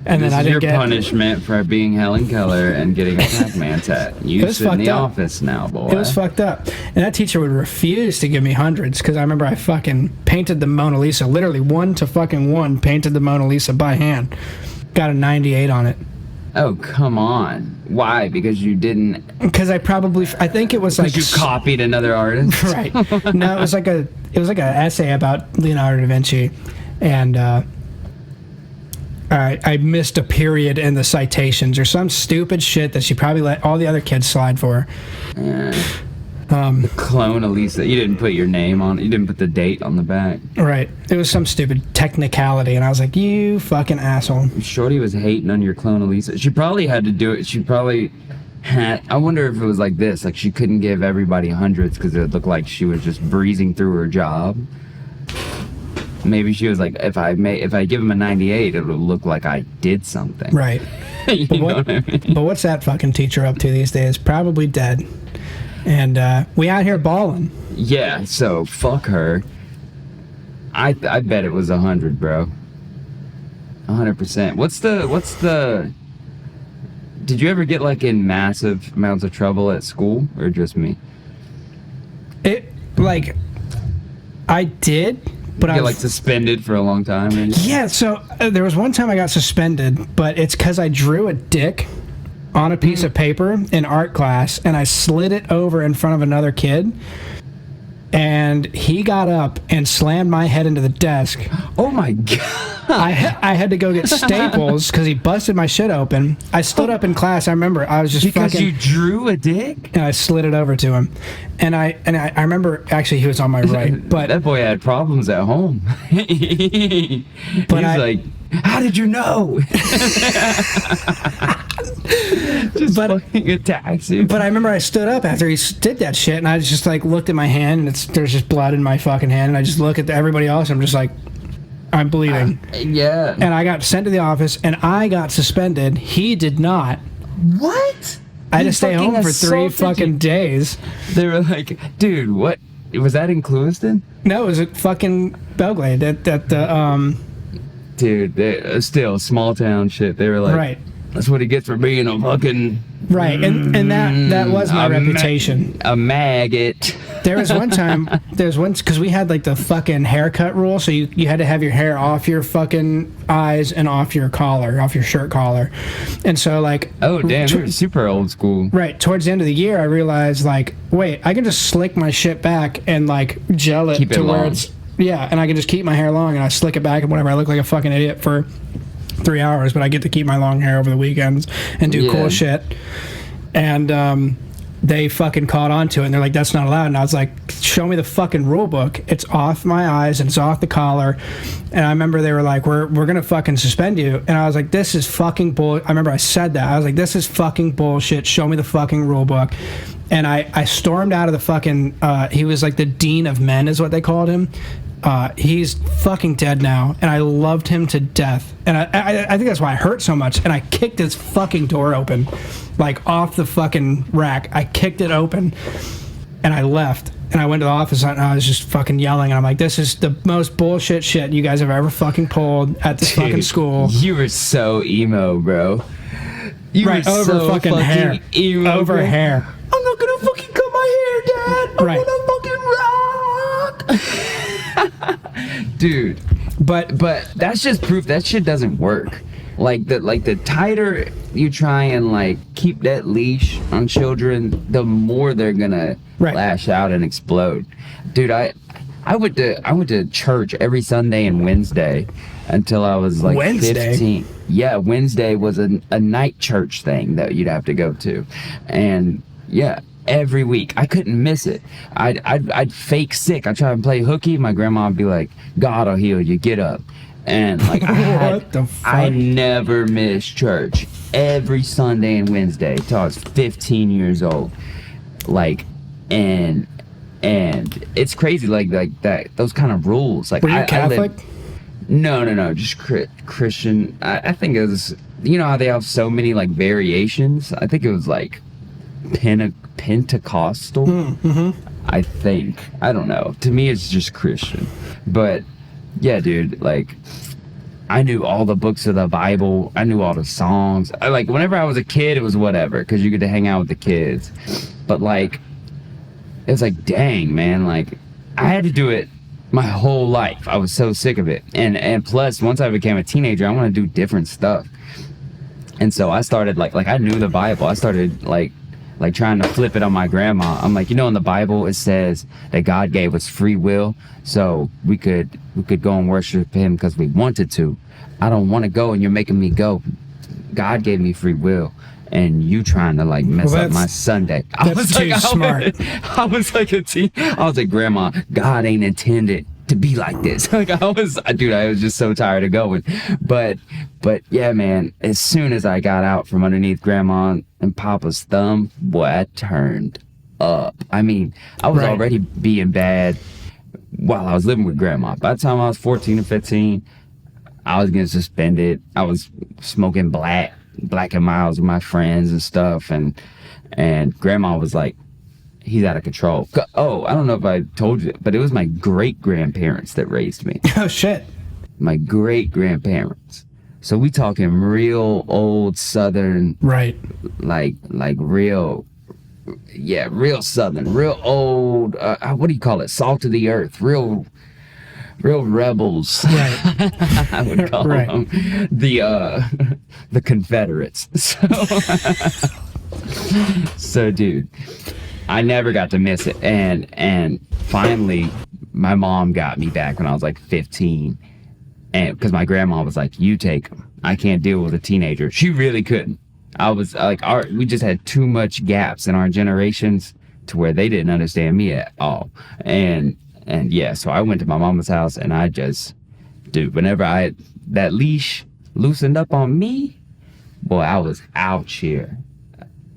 And then I didn't get... This is your punishment for being Helen Keller and getting a Pac-Man tat. You sit in the office now, boy. It was fucked up. And that teacher would refuse to give me hundreds because I remember I fucking painted the Mona Lisa, literally 1-1, painted the Mona Lisa by hand. Got a 98 on it. Oh, come on. Why? Because you didn't... Because I think it was like... Because you copied another artist? Right. No, it was like an essay about Leonardo da Vinci. And... I missed a period in the citations or some stupid shit that she probably let all the other kids slide for. The clone Elisa. You didn't put your name on it. You didn't put the date on the back. Right. It was some stupid technicality, and I was like, you fucking asshole. Shorty was hating on your clone Elisa. She probably had to do it. She probably had... I wonder if it was like this. Like, she couldn't give everybody hundreds because it looked like she was just breezing through her job. Maybe she was like, if I give him a 98, it'll look like I did something. Right. But what's that fucking teacher up to these days? Probably dead. And we out here balling. Yeah, so fuck her. I bet it was 100, bro. 100%. What's the... Did you ever get like in massive amounts of trouble at school, or just me? I did. But I get like suspended for a long time. Yeah, so there was one time I got suspended, but it's because I drew a dick on a piece of paper in art class, and I slid it over in front of another kid, and he got up and slammed my head into the desk. Oh my god! I had to go get staples because he busted my shit open. I stood up in class. I remember I was just because you drew a dick, and I slid it over to him. And I remember actually he was on my right, but that boy had problems at home. He's like, how did you know? Just fucking attacks you. But I remember I stood up after he did that shit, and I just like looked at my hand, and there's just blood in my fucking hand, and I just look at everybody else, and I'm just like, I'm bleeding. Yeah. And I got sent to the office, and I got suspended. He did not. What? I had to stay home for 3 fucking days. They were like, dude, what? Was that in Clewiston? No, it was at fucking Belglade. Dude, still small town shit. They were like, right. That's what he gets for being a fucking... Right, and that was my reputation. A maggot. There was one time, because we had like the fucking haircut rule, so you had to have your hair off your fucking eyes and off your collar, off your shirt collar. And so like... Oh, damn, you're super old school. Right, towards the end of the year, I realized like, wait, I can just slick my shit back and like gel it to where it's... Yeah, and I can just keep my hair long and I slick it back and whatever. I look like a fucking idiot for 3 hours, but I get to keep my long hair over the weekends and do cool shit. And they fucking caught on to it, and they're like, that's not allowed. And I was like, show me the fucking rule book. It's off my eyes and it's off the collar. And I remember they were like, we're gonna fucking suspend you. And I was like, this is fucking bull. I remember I said that. I was like, this is fucking bullshit. Show me the fucking rule book. And I stormed out of the fucking he was like the dean of men is what they called him. He's fucking dead now, and I loved him to death. And I think that's why I hurt so much. And I kicked his fucking door open, like off the fucking rack. I kicked it open, and I left. And I went to the office, and I was just fucking yelling. And I'm like, this is the most bullshit shit you guys have ever fucking pulled at this fucking school. You were so emo, bro. You right, were over so fucking hair. Emo, over bro. hair. I'm not gonna fucking cut my hair, Dad. I'm gonna fucking rock. Dude, but that's just proof that shit doesn't work. Like the tighter you try and like keep that leash on children, the more they're gonna lash out and explode. Dude, I went to church every Sunday and Wednesday until I was like 15. Yeah, Wednesday was a night church thing that you'd have to go to, and yeah. Every week, I couldn't miss it. I'd fake sick. I'd try and play hooky. My grandma would be like, "God will heal you. Get up." And like, I never missed church every Sunday and Wednesday till I was 15 years old. Like, and it's crazy. Like that. Those kind of rules. Like, were you Catholic? No. Just Christian. I think it was. You know how they have so many like variations. I think it was like Pentecostal. Mm-hmm. I think. I don't know. To me, it's just Christian. But yeah, dude, like I knew all the books of the Bible. I knew all the songs. Like whenever I was a kid, it was whatever because you get to hang out with the kids. But like, it was like, dang, man, like I had to do it my whole life. I was so sick of it. And plus, once I became a teenager, I want to do different stuff. And so I started like I knew the Bible. I started like trying to flip it on my grandma. I'm like, you know, in the Bible it says that God gave us free will, so we could go and worship Him because we wanted to. I don't want to go, and you're making me go. God gave me free will, and you trying to like mess up my Sunday. I was too smart. I was like, Grandma, God ain't intended to be like this. Like I was just so tired of going. But yeah, man, as soon as I got out from underneath Grandma and Papa's thumb, boy, I turned up. I mean, I was already being bad while I was living with Grandma. By the time I was 14 or 15, I was getting suspended. I was smoking Black and Miles with my friends and stuff, and Grandma was like, he's out of control. Oh, I don't know if I told you, but it was my great-grandparents that raised me. Oh, shit. My great-grandparents. So we talking real old Southern. Right. Like real Southern. Real old, what do you call it? Salt of the earth. Real rebels. Right. I would call them. The Confederates. So, dude, I never got to miss it, and finally my mom got me back when I was like 15, and because my grandma was like, you take them, I can't deal with a teenager. She really couldn't. I was like, we just had too much gaps in our generations to where they didn't understand me at all. And yeah, so I went to my mama's house, and I just, dude, whenever that leash loosened up on me, boy, I was out here.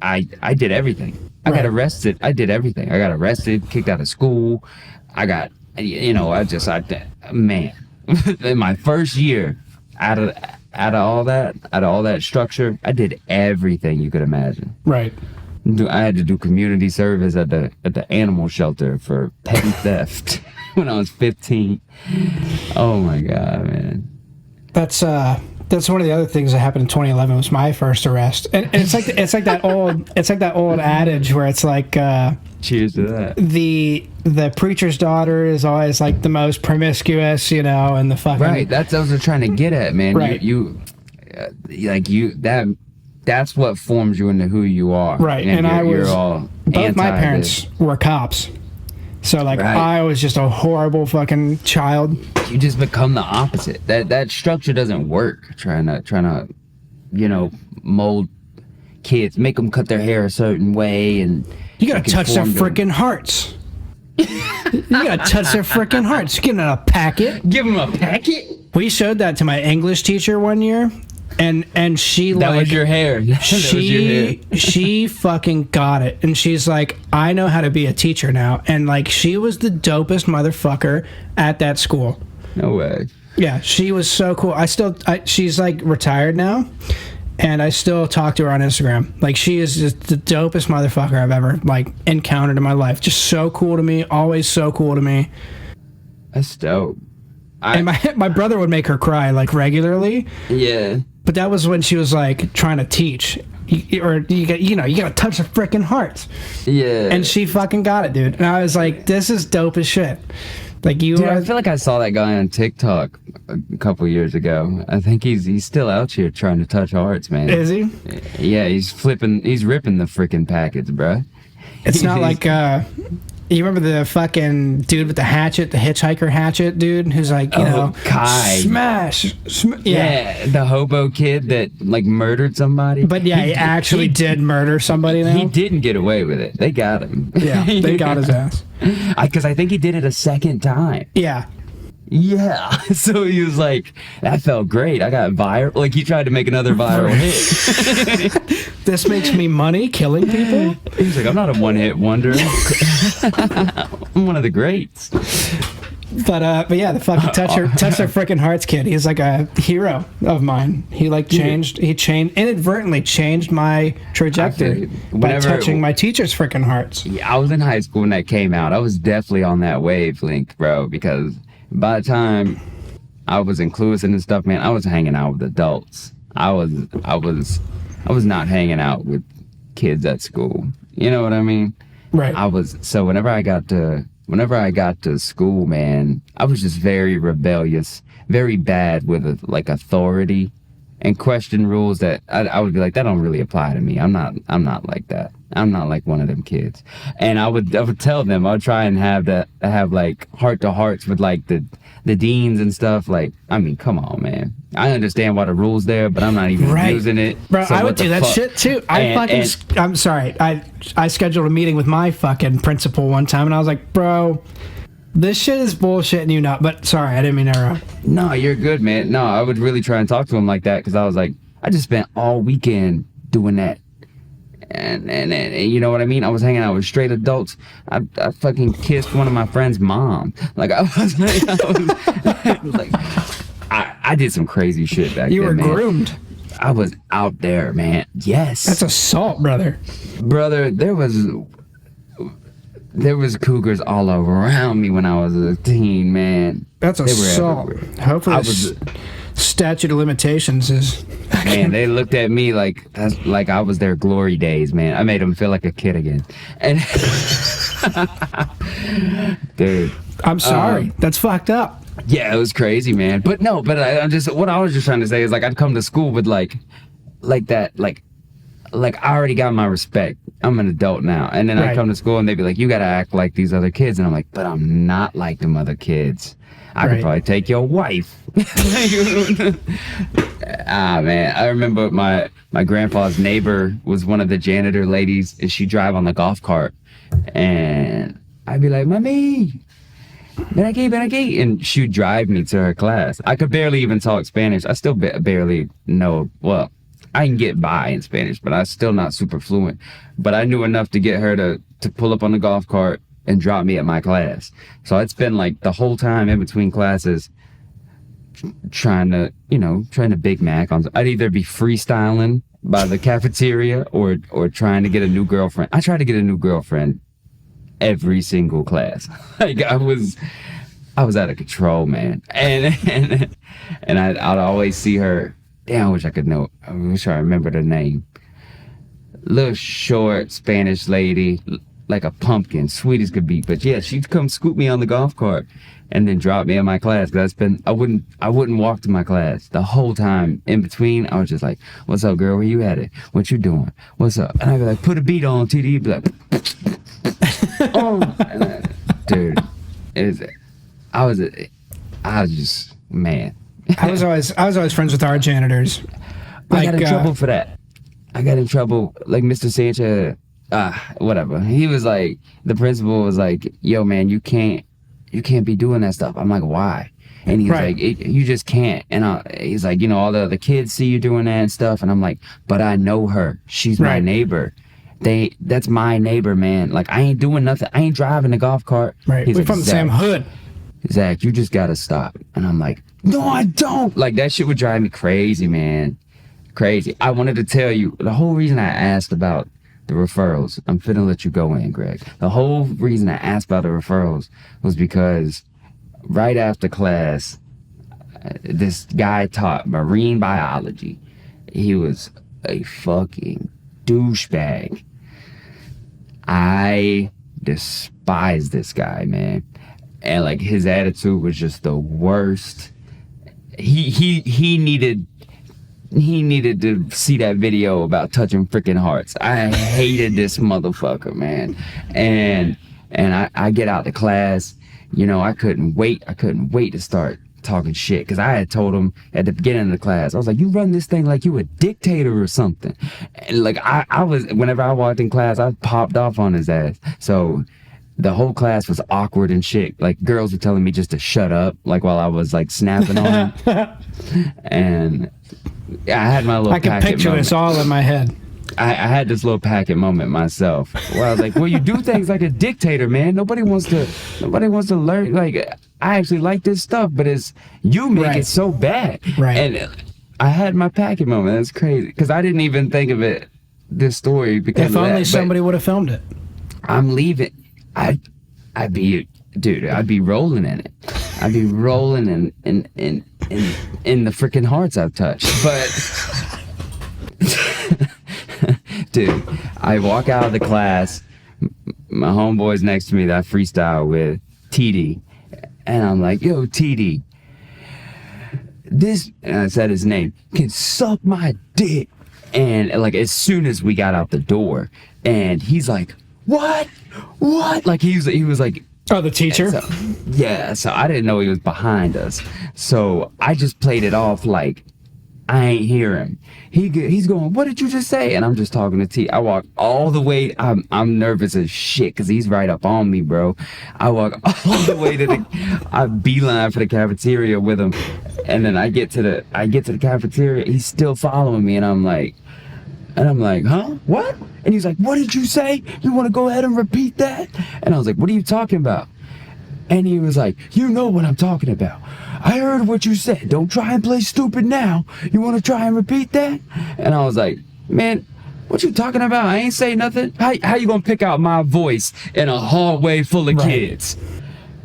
I did everything. I got arrested. I did everything. I got arrested, kicked out of school. I got, man, in my first year, out of all that structure, I did everything you could imagine. Right. I had to do community service at the animal shelter for petty theft when I was 15. Oh my God, man. That's one of the other things that happened in 2011 was my first arrest, and it's like that old adage where it's like cheers to that. The preacher's daughter is always like the most promiscuous, and the fucking right. That's what I was trying to get at, man. Right. That's what forms you into who you are. Right. And both my parents were cops. So right. I was just a horrible fucking child. You just become the opposite. That structure doesn't work. Trying to, mold kids, make them cut their hair a certain way, and you gotta touch their freaking hearts. You gotta touch their freaking hearts. Give them a packet. Give them a packet. We showed that to my English teacher one year. And she that was your hair. She fucking got it, and she's like, I know how to be a teacher now, and like she was the dopest motherfucker at that school. No way. Yeah, she was so cool. She's like retired now, and I still talk to her on Instagram. Like she is just the dopest motherfucker I've ever like encountered in my life. Just so cool to me, always so cool to me. That's dope. And my brother would make her cry like regularly. Yeah. But that was when she was like trying to teach, you gotta touch the freaking hearts. Yeah. And she fucking got it, dude. And I was like, this is dope as shit. Like dude, I feel like I saw that guy on TikTok a couple years ago. I think he's still out here trying to touch hearts, man. Is he? Yeah, he's ripping the freaking packets, bro. It's not like you remember the fucking dude with the hatchet, the hitchhiker hatchet dude, who's like, Kai. Smash. Yeah, the hobo kid that like murdered somebody. But yeah, he actually did murder somebody now. He didn't get away with it. They got him. Yeah, they got his ass. Because I think he did it a second time. Yeah. Yeah, so he was like, that felt great. I got viral. Like he tried to make another viral hit. This makes me money killing people. He's like, I'm not a one-hit wonder. I'm one of the greats. But yeah, the fucking touch their freaking hearts kid. He's like a hero of mine. He inadvertently changed my trajectory by touching my teacher's freaking hearts. Yeah, I was in high school when that came out. I was definitely on that wavelength, bro, because by the time I was inclusive and stuff, man, I was hanging out with adults. I was not hanging out with kids at school. You know what I mean? Right. So whenever I got to school, man, I was just very rebellious, very bad with authority, and question rules that I would be like, that don't really apply to me. I'm not like that. I'm not like one of them kids. And I would tell them, I would try and have like heart to hearts with like the deans and stuff. Like, I mean, come on, man. I understand why the rule's there, but I'm not even using it. Bro, so I would do that shit too. I'm sorry. I scheduled a meeting with my fucking principal one time, and I was like, bro, this shit is bullshit and you not. But sorry, I didn't mean to interrupt. No, you're good, man. No, I would really try and talk to him like that, because I was like, I just spent all weekend doing that. And you know what I mean? I was hanging out with straight adults. I fucking kissed one of my friend's mom. Like I did some crazy shit back then. You were groomed. I was out there, man. Yes. That's assault, brother. Brother, there was cougars all around me when I was a teen, man. That's assault. Hopefully statute of limitations is... Man, they looked at me like I was their glory days, man. I made them feel like a kid again. And dude, I'm sorry. That's fucked up. Yeah, it was crazy, man. But no, what I was just trying to say is like I'd come to school with like that, like I already got my respect. I'm an adult now. And then I come to school and they'd be like, you gotta act like these other kids. And I'm like, but I'm not like them other kids. I could probably take your wife. Man, I remember my grandpa's neighbor was one of the janitor ladies, and she'd drive on the golf cart, and I'd be like, Mami, ven aquí, and she'd drive me to her class. I could barely even talk Spanish. I still barely know, well, I can get by in Spanish, but I'm still not super fluent. But I knew enough to get her to pull up on the golf cart and drop me at my class. So I'd spend like the whole time in between classes trying to Big Mac on. I'd either be freestyling by the cafeteria or trying to get a new girlfriend. I tried to get a new girlfriend every single class. Like I was out of control, man. And I'd always see her. Damn, I wish I remembered her name. Little short Spanish lady, like a pumpkin, sweet as could be. But yeah, she'd come scoop me on the golf cart and then drop me in my class. Cause I wouldn't walk to my class the whole time. In between, I was just like, "What's up, girl? Where you at? What you doing? What's up?" And I'd be like, "Put a beat on." TD be like, "Oh, dude, I was just man." I was always friends with our janitors. I got in trouble for that. I got in trouble, like Mr. Sanchez, whatever. He was like, the principal was like, "Yo, man, you can't be doing that stuff." I'm like, "Why?" And he's like, "You just can't." And he's like, all the other kids see you doing that and stuff. And I'm like, "But I know her. She's my neighbor. That's my neighbor, man. Like, I ain't doing nothing. I ain't driving the golf cart." Right. We're from the same hood. Zach, you just gotta stop. And I'm like, "No, I don't." Like, that shit would drive me crazy, man. Crazy. I wanted to tell you, the whole reason I asked about the referrals, I'm finna let you go in, Greg. The whole reason I asked about the referrals was because right after class, this guy taught marine biology. He was a fucking douchebag. I despise this guy, man. And like, his attitude was just the worst. He needed to see that video about touching freaking hearts. I hated this motherfucker, man. And I get out to class, I couldn't wait to start talking shit, because I had told him at the beginning of the class, I was like, "You run this thing like you a dictator or something." And like, I was, whenever I walked in class, I popped off on his ass. So the whole class was awkward and shit. Like, girls were telling me just to shut up, like, while I was like snapping on him. And I had my little. I can picture moment. This all in my head. I had this little packet moment myself, where I was like, "Well, you do things like a dictator, man. Nobody wants to learn. Like, I actually like this stuff, but you make it so bad." Right. And I had my packet moment. That's crazy, because I didn't even think of this story because if only somebody would have filmed it. I'm leaving. I'd be rolling in it. I'd be rolling in the freaking hearts I've touched. But dude, I walk out of the class, my homeboy's next to me that I freestyle with, TD, and I'm like, "Yo, TD, this," and I said his name, "can suck my dick." And like, as soon as we got out the door, and he's like, What? Like, he was like, "Oh, the teacher?" So I didn't know he was behind us. So I just played it off like I ain't hear him. He's going, "What did you just say?" And I'm just talking to T. I walk all the way. I'm nervous as shit because he's right up on me, bro. I walk all the way to I beeline for the cafeteria with him, and then I get to the cafeteria. He's still following me, and I'm like, "Huh? What?" And he's like, "What did you say? You want to go ahead and repeat that?" And I was like, "What are you talking about?" And he was like, "You know what I'm talking about. I heard what you said. Don't try and play stupid now. You want to try and repeat that?" And I was like, "Man, what you talking about? I ain't say nothing. How you gonna pick out my voice in a hallway full of kids?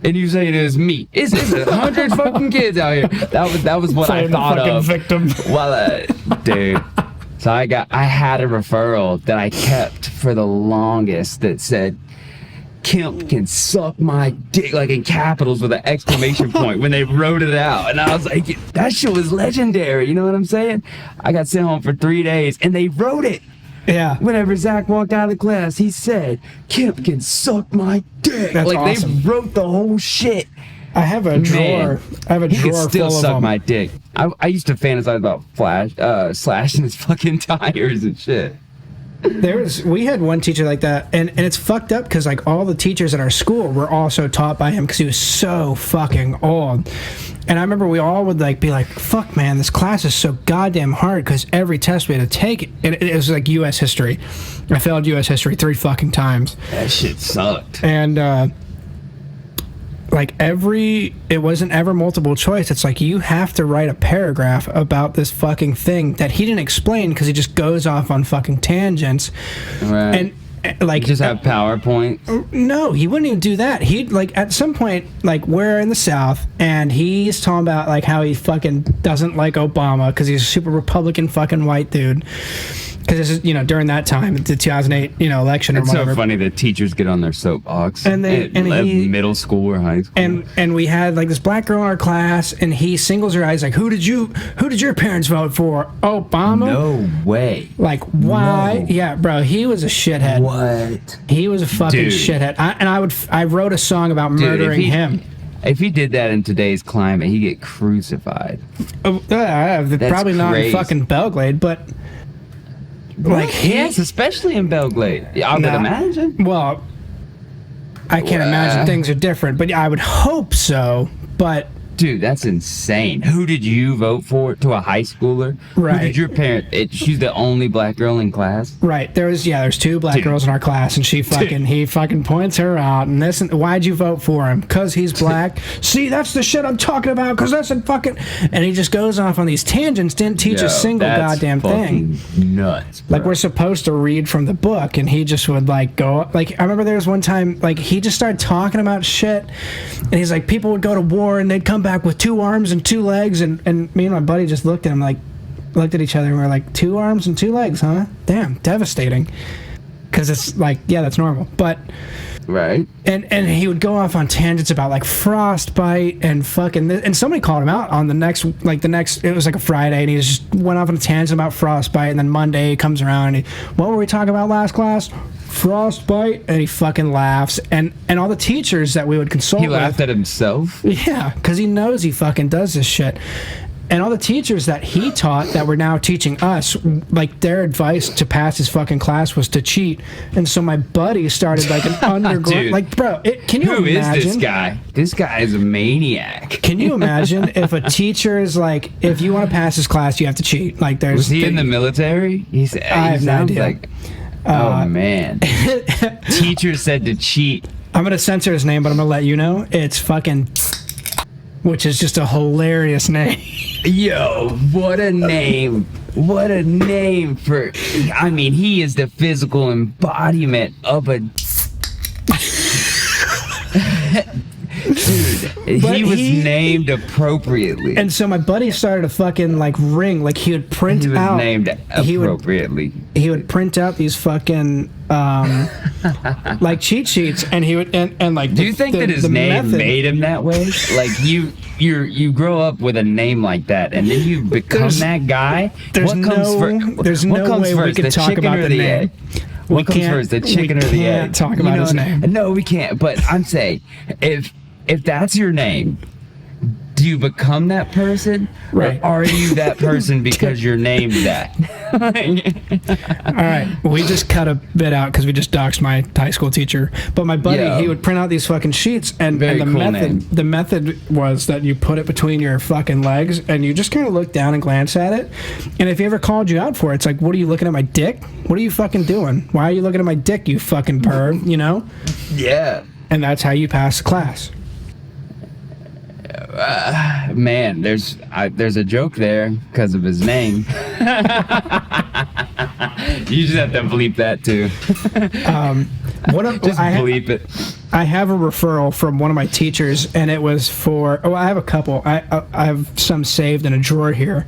And you saying it was me? It's 100 fucking kids out here." That was what I thought of. Victim. Well, dude. So I had a referral that I kept for the longest that said, "Kemp can suck my dick," like in capitals with an exclamation point when they wrote it out. And I was like, that shit was legendary. You know what I'm saying? I got sent home for 3 days and they wrote it. Yeah. Whenever Zach walked out of the class, he said, "Kemp can suck my dick." That's like, awesome. They wrote the whole shit. I have a drawer. He could still full suck of them. my dick. I used to fantasize about slashing his fucking tires and shit. We had one teacher like that, and it's fucked up because like all the teachers at our school were also taught by him because he was so fucking old. And I remember we all would like be like, "Fuck, man, this class is so goddamn hard," because every test we had to take, and it was like U.S. history. I failed U.S. history 3 fucking times. That shit sucked. And it wasn't ever multiple choice. It's like you have to write a paragraph about this fucking thing that he didn't explain because he just goes off on fucking tangents. Right. And like just have PowerPoint. No, he wouldn't even do that. He'd like at some point, like we're in the South, and he's talking about like how he fucking doesn't like Obama because he's a super Republican fucking white dude. Because this is, during that time, the 2008, election or it's whatever. It's so funny that teachers get on their soapbox. And middle school or high school. And we had like this black girl in our class, and he singles her eyes like, who did your parents vote for? Obama? No way. Like, why? No. Yeah, bro, he was a shithead. What? He was a fucking shithead. I wrote a song about murdering him. If he did that in today's climate, he'd get crucified. Probably not in fucking Belgrade, but... Like yes, especially in Belgrade. I would imagine. Well, I can't imagine things are different, but I would hope so. But dude, that's insane. Who did you vote for? To a high schooler? Right. Who did your parent? She's the only black girl in class. Right. There's two black girls in our class, and he fucking points her out. And why'd you vote for him? Because he's black. See, that's the shit I'm talking about. Because that's a fucking. And he just goes off on these tangents. Didn't teach a single goddamn thing. Nuts. Bro. Like we're supposed to read from the book, and he just would like go. Like I remember there was one time like he just started talking about shit, and he's like people would go to war and they'd come back with 2 arms and 2 legs, and me and my buddy just looked at each other and we were like, 2 arms and 2 legs, huh? Damn, devastating. Because it's like, yeah, that's normal. But right. And he would go off on tangents about like frostbite and fucking and somebody called him out on the next it was like a Friday, and he just went off on a tangent about frostbite, and then Monday he comes around and what were we talking about last class? Frostbite. And he fucking laughs, and all the teachers that we would consult he laughed at himself. Yeah, because he knows he fucking does this shit. And all the teachers that he taught that were now teaching us, like their advice to pass his fucking class was to cheat. And so my buddy started like an underground, like, bro, can you imagine? Who is this guy? This guy is a maniac. Can you imagine if a teacher is like, if you want to pass this class, you have to cheat? Like, was he in the military? I have no idea. Like, oh man, teacher said to cheat. I'm gonna censor his name, but I'm gonna let you know it's fucking. Which is just a hilarious name. Yo, what a name. What a name for... I mean, he is the physical embodiment of a... Dude, he was named appropriately. And so my buddy started to fucking like ring, like he would print out. He was named appropriately. He would print out these fucking like cheat sheets, and he would and like. Do you think that his name made him that way? Like you grow up with a name like that, and then you become that guy. There's no way we could talk about the name. What comes first, the chicken or the egg? We can't talk about his name. No, we can't. But I'm saying, if that's your name, do you become that person? Right. Or are you that person because you're named that? All right. We just cut a bit out because we just doxed my high school teacher. But my buddy, he would print out these fucking sheets, and the method was that you put it between your fucking legs, and you just kind of look down and glance at it. And if he ever called you out for it, it's like, what are you looking at my dick? What are you fucking doing? Why are you looking at my dick, you fucking perv? You know? Yeah. And that's how you pass the class. Man, there's a joke there because of his name. You just have to bleep that too. Bleep it. I have a referral from one of my teachers, and it was for. Oh, I have a couple. I have some saved in a drawer here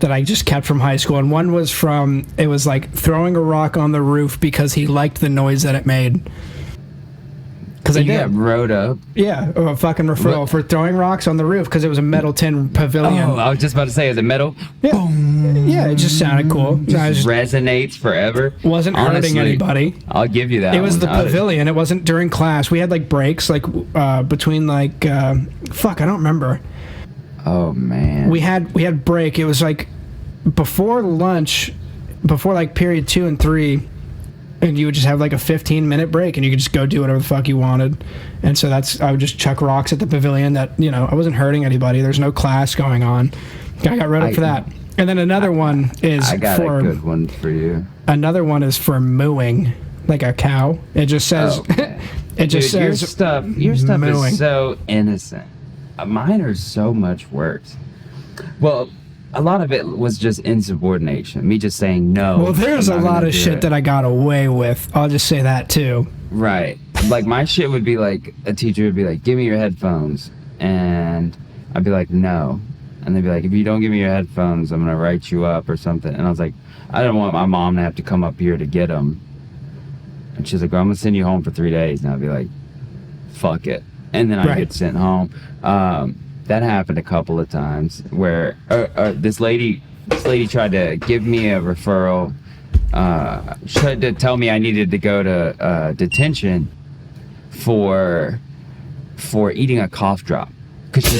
that I just kept from high school, and one was from. It was like throwing a rock on the roof because he liked the noise that it made. Because I got wrote up. Yeah, a fucking referral for throwing rocks on the roof because it was a metal tin pavilion. Oh, I was just about to say, is it metal? Yeah, boom. Yeah, it just sounded cool. Just resonates forever. Wasn't hurting anybody. I'll give you that. It was the pavilion. It wasn't during class. We had like breaks, like between like fuck, I don't remember. Oh man. We had break. It was like before lunch, before like period 2 and 3. And you would just have like a 15-minute break, and you could just go do whatever the fuck you wanted. And so I would just chuck rocks at the pavilion that, I wasn't hurting anybody. There's no class going on. I got wrote up for that. And then another one is I got a good one for you. Another one is for mooing, like a cow. It just says, it just Dude, says, your stuff mooing. is so innocent. Mine are so much worse. Well, a lot of it was just insubordination. Me just saying no. Well, there's a lot of shit that I got away with. I'll just say that too. Right. Like my shit would be like, a teacher would be like, give me your headphones. And I'd be like, no. And they'd be like, if you don't give me your headphones, I'm going to write you up or something. And I was like, I don't want my mom to have to come up here to get them. And she's like, well, I'm going to send you home for 3 days. And I'd be like, fuck it. And then I'd get sent home. That happened a couple of times where this lady tried to give me a referral. Tried to tell me I needed to go to detention for eating a cough drop, because she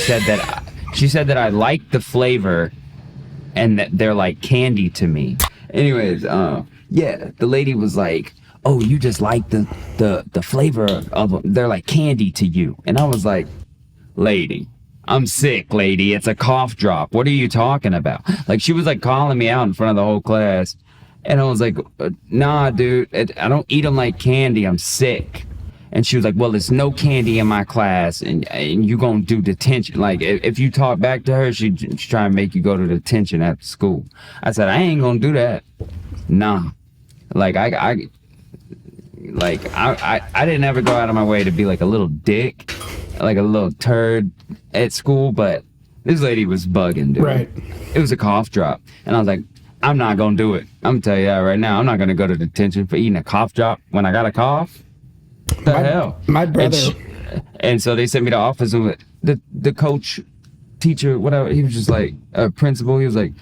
said that I liked the flavor and that they're like candy to me. Anyways, the lady was like, oh, you just like the flavor of them. They're like candy to you. And I was like, lady, I'm sick, lady. It's a cough drop. What are you talking about? Like, she was like calling me out in front of the whole class. And I was like, nah, dude, I don't eat them like candy. I'm sick. And she was like, well, there's no candy in my class, and you gonna do detention. Like, if you talk back to her, she'd try and make you go to detention after school. I said, I ain't gonna do that. Nah. Like, I didn't ever go out of my way to be like a little dick, like a little turd at school, but this lady was bugging, dude. Right. It was a cough drop. And I was like, I'm not gonna do it. I'm gonna tell you that right now. I'm not gonna go to detention for eating a cough drop when I got a cough. What the hell? My brother. And so they sent me to office, and the coach, teacher, whatever, he was just like, principal, he was like,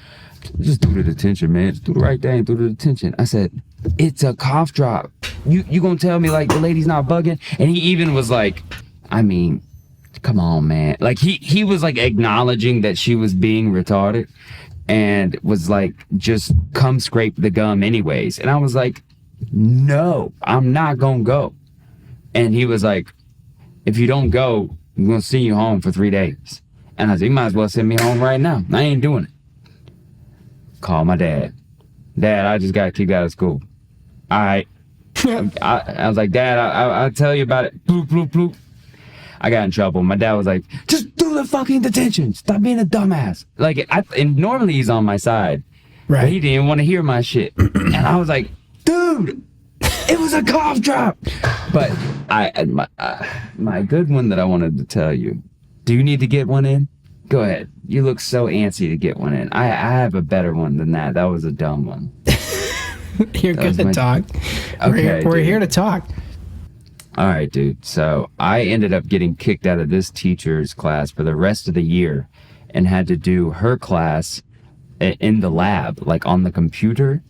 just do the detention, man. Just do the right thing, do the detention. I said, it's a cough drop. You gonna tell me like the lady's not bugging? And he even was like, I mean, come on, man. Like he was like acknowledging that she was being retarded, and was like, just come scrape the gum anyways. And I was like, no, I'm not gonna go. And he was like, if you don't go, I'm gonna send you home for 3 days. And I said, you might as well send me home right now. I ain't doing it. Call my dad. Dad, I just got kicked out of school. All right. I was like, Dad, I'll tell you about it. Bloop, bloop, bloop. I got in trouble. My dad was like, just do the fucking detention. Stop being a dumbass. Like, and normally he's on my side. Right. But he didn't want to hear my shit. And I was like, dude, it was a cough drop. But my good one that I wanted to tell you. Do you need to get one in? Go ahead. You look so antsy to get one in. I have a better one than that. That was a dumb one. You're good to talk. Okay, we're here to talk. All right, dude. So I ended up getting kicked out of this teacher's class for the rest of the year, and had to do her class in the lab, like on the computer,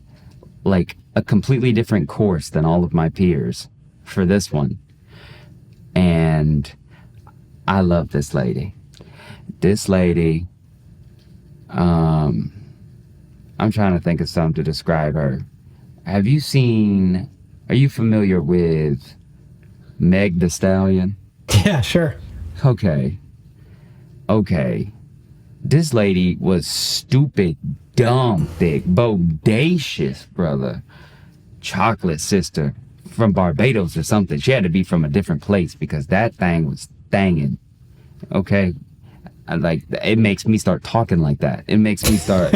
like a completely different course than all of my peers for this one. And I love this lady. This lady, I'm trying to think of something to describe her. Are you familiar with Meg the Stallion? Yeah, sure. Okay. This lady was stupid, dumb, thick, bodacious, brother. Chocolate sister from Barbados or something. She had to be from a different place, because that thing was thangin'. Okay? It makes me start talking like that. It makes me start...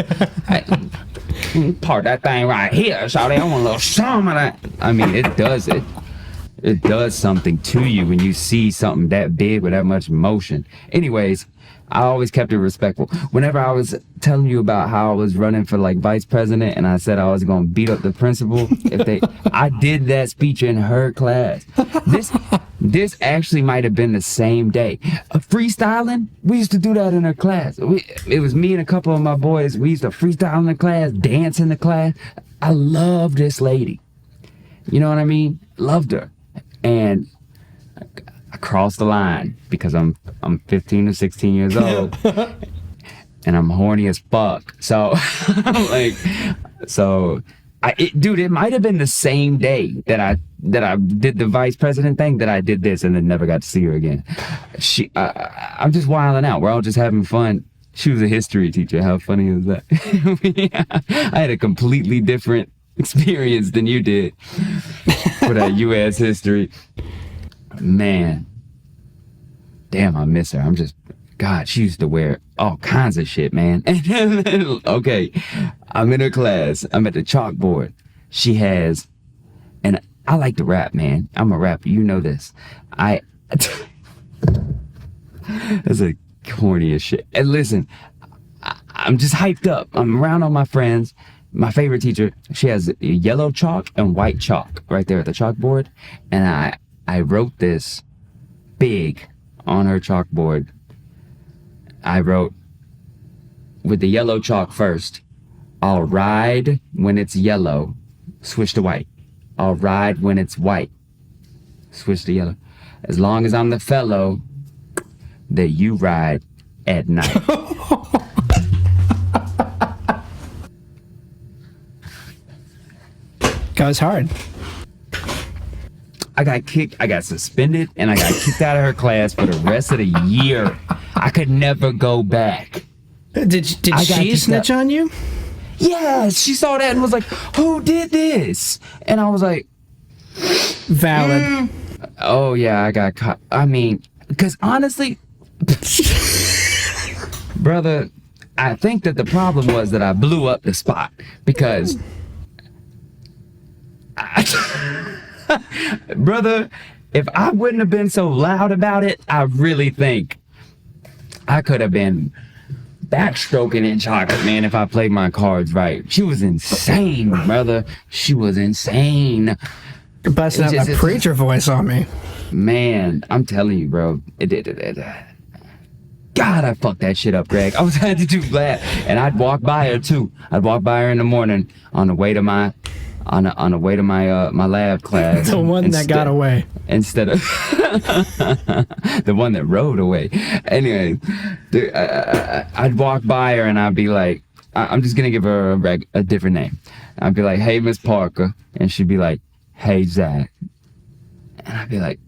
part that thing right here, shawty. I want a little some of that. I mean, it does it. It does something to you when you see something that big with that much emotion. Anyways, I always kept it respectful. Whenever I was telling you about how I was running for like vice president, and I said I was gonna beat up the principal, I did that speech in her class. This actually might have been the same day. Freestyling, we used to do that in her class. It was me and a couple of my boys. We used to freestyle in the class, dance in the class. I love this lady. You know what I mean? Loved her. And I crossed the line because I'm 15 or 16 years old, and I'm horny as fuck. So dude, it might have been the same day that I did the vice president thing that I did this, and then never got to see her again. I'm just wilding out. We're all just having fun. She was a history teacher. How funny is that? I had a completely different experience than you did. for that U.S. history. Man. Damn, I miss her. God, she used to wear all kinds of shit, man. Okay, I'm in her class. I'm at the chalkboard. She has, and I like to rap, man. I'm a rapper. You know this. That's a corny as shit. And listen, I'm just hyped up. I'm around all my friends. My favorite teacher, she has yellow chalk and white chalk right there at the chalkboard. And I wrote this big on her chalkboard. I wrote with the yellow chalk first, I'll ride when it's yellow, switch to white. I'll ride when it's white, switch to yellow. As long as I'm the fellow that you ride at night. Goes hard. I got suspended, and I got kicked out of her class for the rest of the year. I could never go back. Did she snitch on you? Yeah, she saw that and was like, who did this? And I was like, valid. Oh, yeah, I got caught. I mean, because honestly, brother, I think that the problem was that I blew up the spot because brother, if I wouldn't have been so loud about it, I really think I could have been backstroking in chocolate, man, if I played my cards right. She was insane, brother. She was insane. You're busting out my preacher voice on me. Man, I'm telling you, bro. God, I fucked that shit up, Greg. I was had to do that. And I'd walk by her too. I'd walk by her in the morning on the way to my my lab class. The one that got away. Instead of the one that rode away. Anyway, I'd walk by her and I'd be like, I'm just gonna give her a different name. I'd be like, hey, Miss Parker. And she'd be like, hey, Zach. And I'd be like,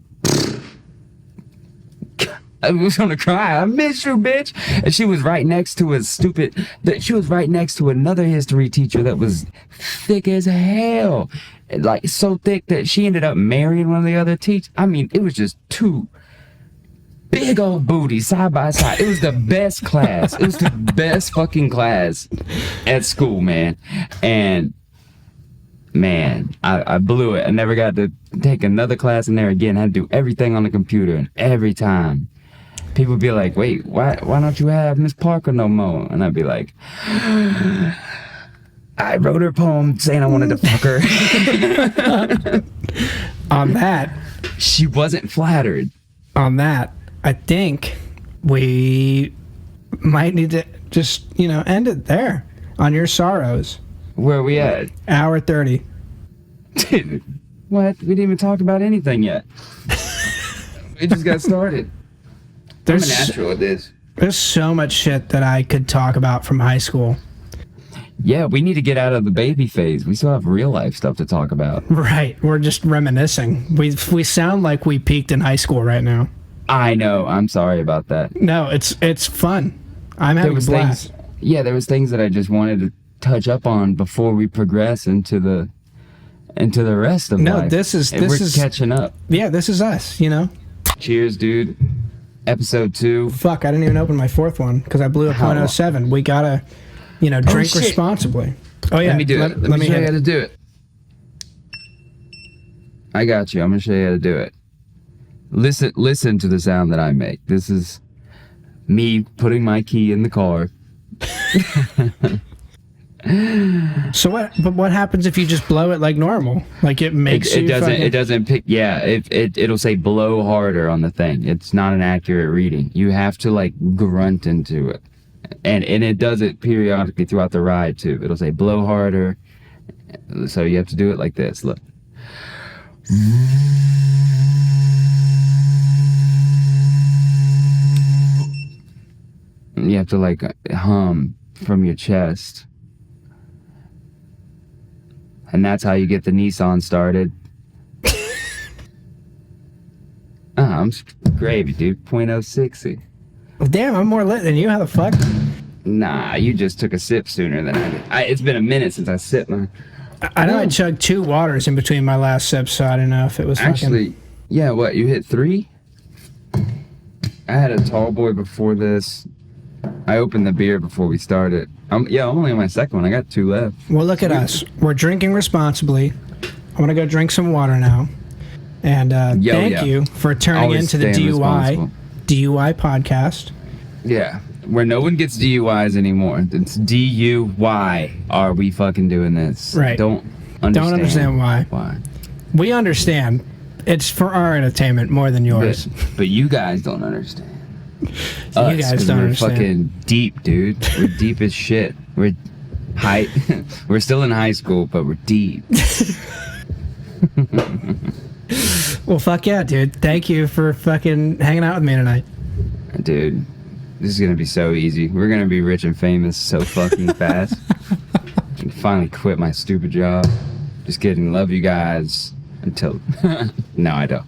I was gonna cry. I miss you, bitch. And she was right next to she was right next to another history teacher that was thick as hell. Like, so thick that she ended up marrying one of the other teachers. I mean, it was just two big old booties side by side. It was the best class. It was the best fucking class at school, man. And man, I blew it. I never got to take another class in there again. I had to do everything on the computer, and every time people would be like, wait, why don't you have Miss Parker no more? And I'd be like, I wrote her a poem saying I wanted to fuck her. On that, she wasn't flattered. On that, I think we might need to just, end it there on your sorrows. Where are we at? Hour 30. Dude, what? We didn't even talk about anything yet. We just got started. I'm a natural at this. There's so much shit that I could talk about from high school. Yeah, we need to get out of the baby phase. We still have real life stuff to talk about. Right. We're just reminiscing. We sound like we peaked in high school right now. I know. I'm sorry about that. No, it's fun. I'm having a blast. There was things that I just wanted to touch up on before we progress into the rest of life. No, this is catching up. Yeah, this is us, Cheers, dude. Episode 2. Fuck, I didn't even open my fourth one because I blew a .07. We gotta, drink responsibly. Oh yeah, let me do it. Let me show you how to do it. I got you. I'm gonna show you how to do it. Listen to the sound that I make. This is me putting my key in the car. So what happens if you just blow it like normal? Like it doesn't pick. Yeah, it'll say blow harder on the thing. It's not an accurate reading. You have to like grunt into it, and it does it periodically throughout the ride too. It'll say blow harder, so you have to do it like this. Look. You have to like hum from your chest. And that's how you get the Nissan started. I'm gravy, dude. .060. Damn, I'm more lit than you. How the fuck? Nah, you just took a sip sooner than I did. It's been a minute since I sipped mine. I know I chugged 2 waters in between my last sips, so I don't know if it was actually. Yeah, what, you hit 3? I had a tall boy before this. I opened the beer before we started. I'm only on my second one. I got 2 left. Well, look at us. We're drinking responsibly. I'm gonna go drink some water now. And thank you for turning into the Duwhy Podcast. Yeah, where no one gets DUIs anymore. It's D-U-Y. Are we fucking doing this? Right. Don't understand why. Why? We understand. It's for our entertainment more than yours. But you guys don't understand. You guys don't understand. We're fucking deep, dude. We're deep as shit. We're we're still in high school, but we're deep. Well, fuck yeah, dude. Thank you for fucking hanging out with me tonight. Dude, this is gonna be so easy. We're gonna be rich and famous so fucking fast. I can finally quit my stupid job. Just kidding. Love you guys. Until... No, I don't.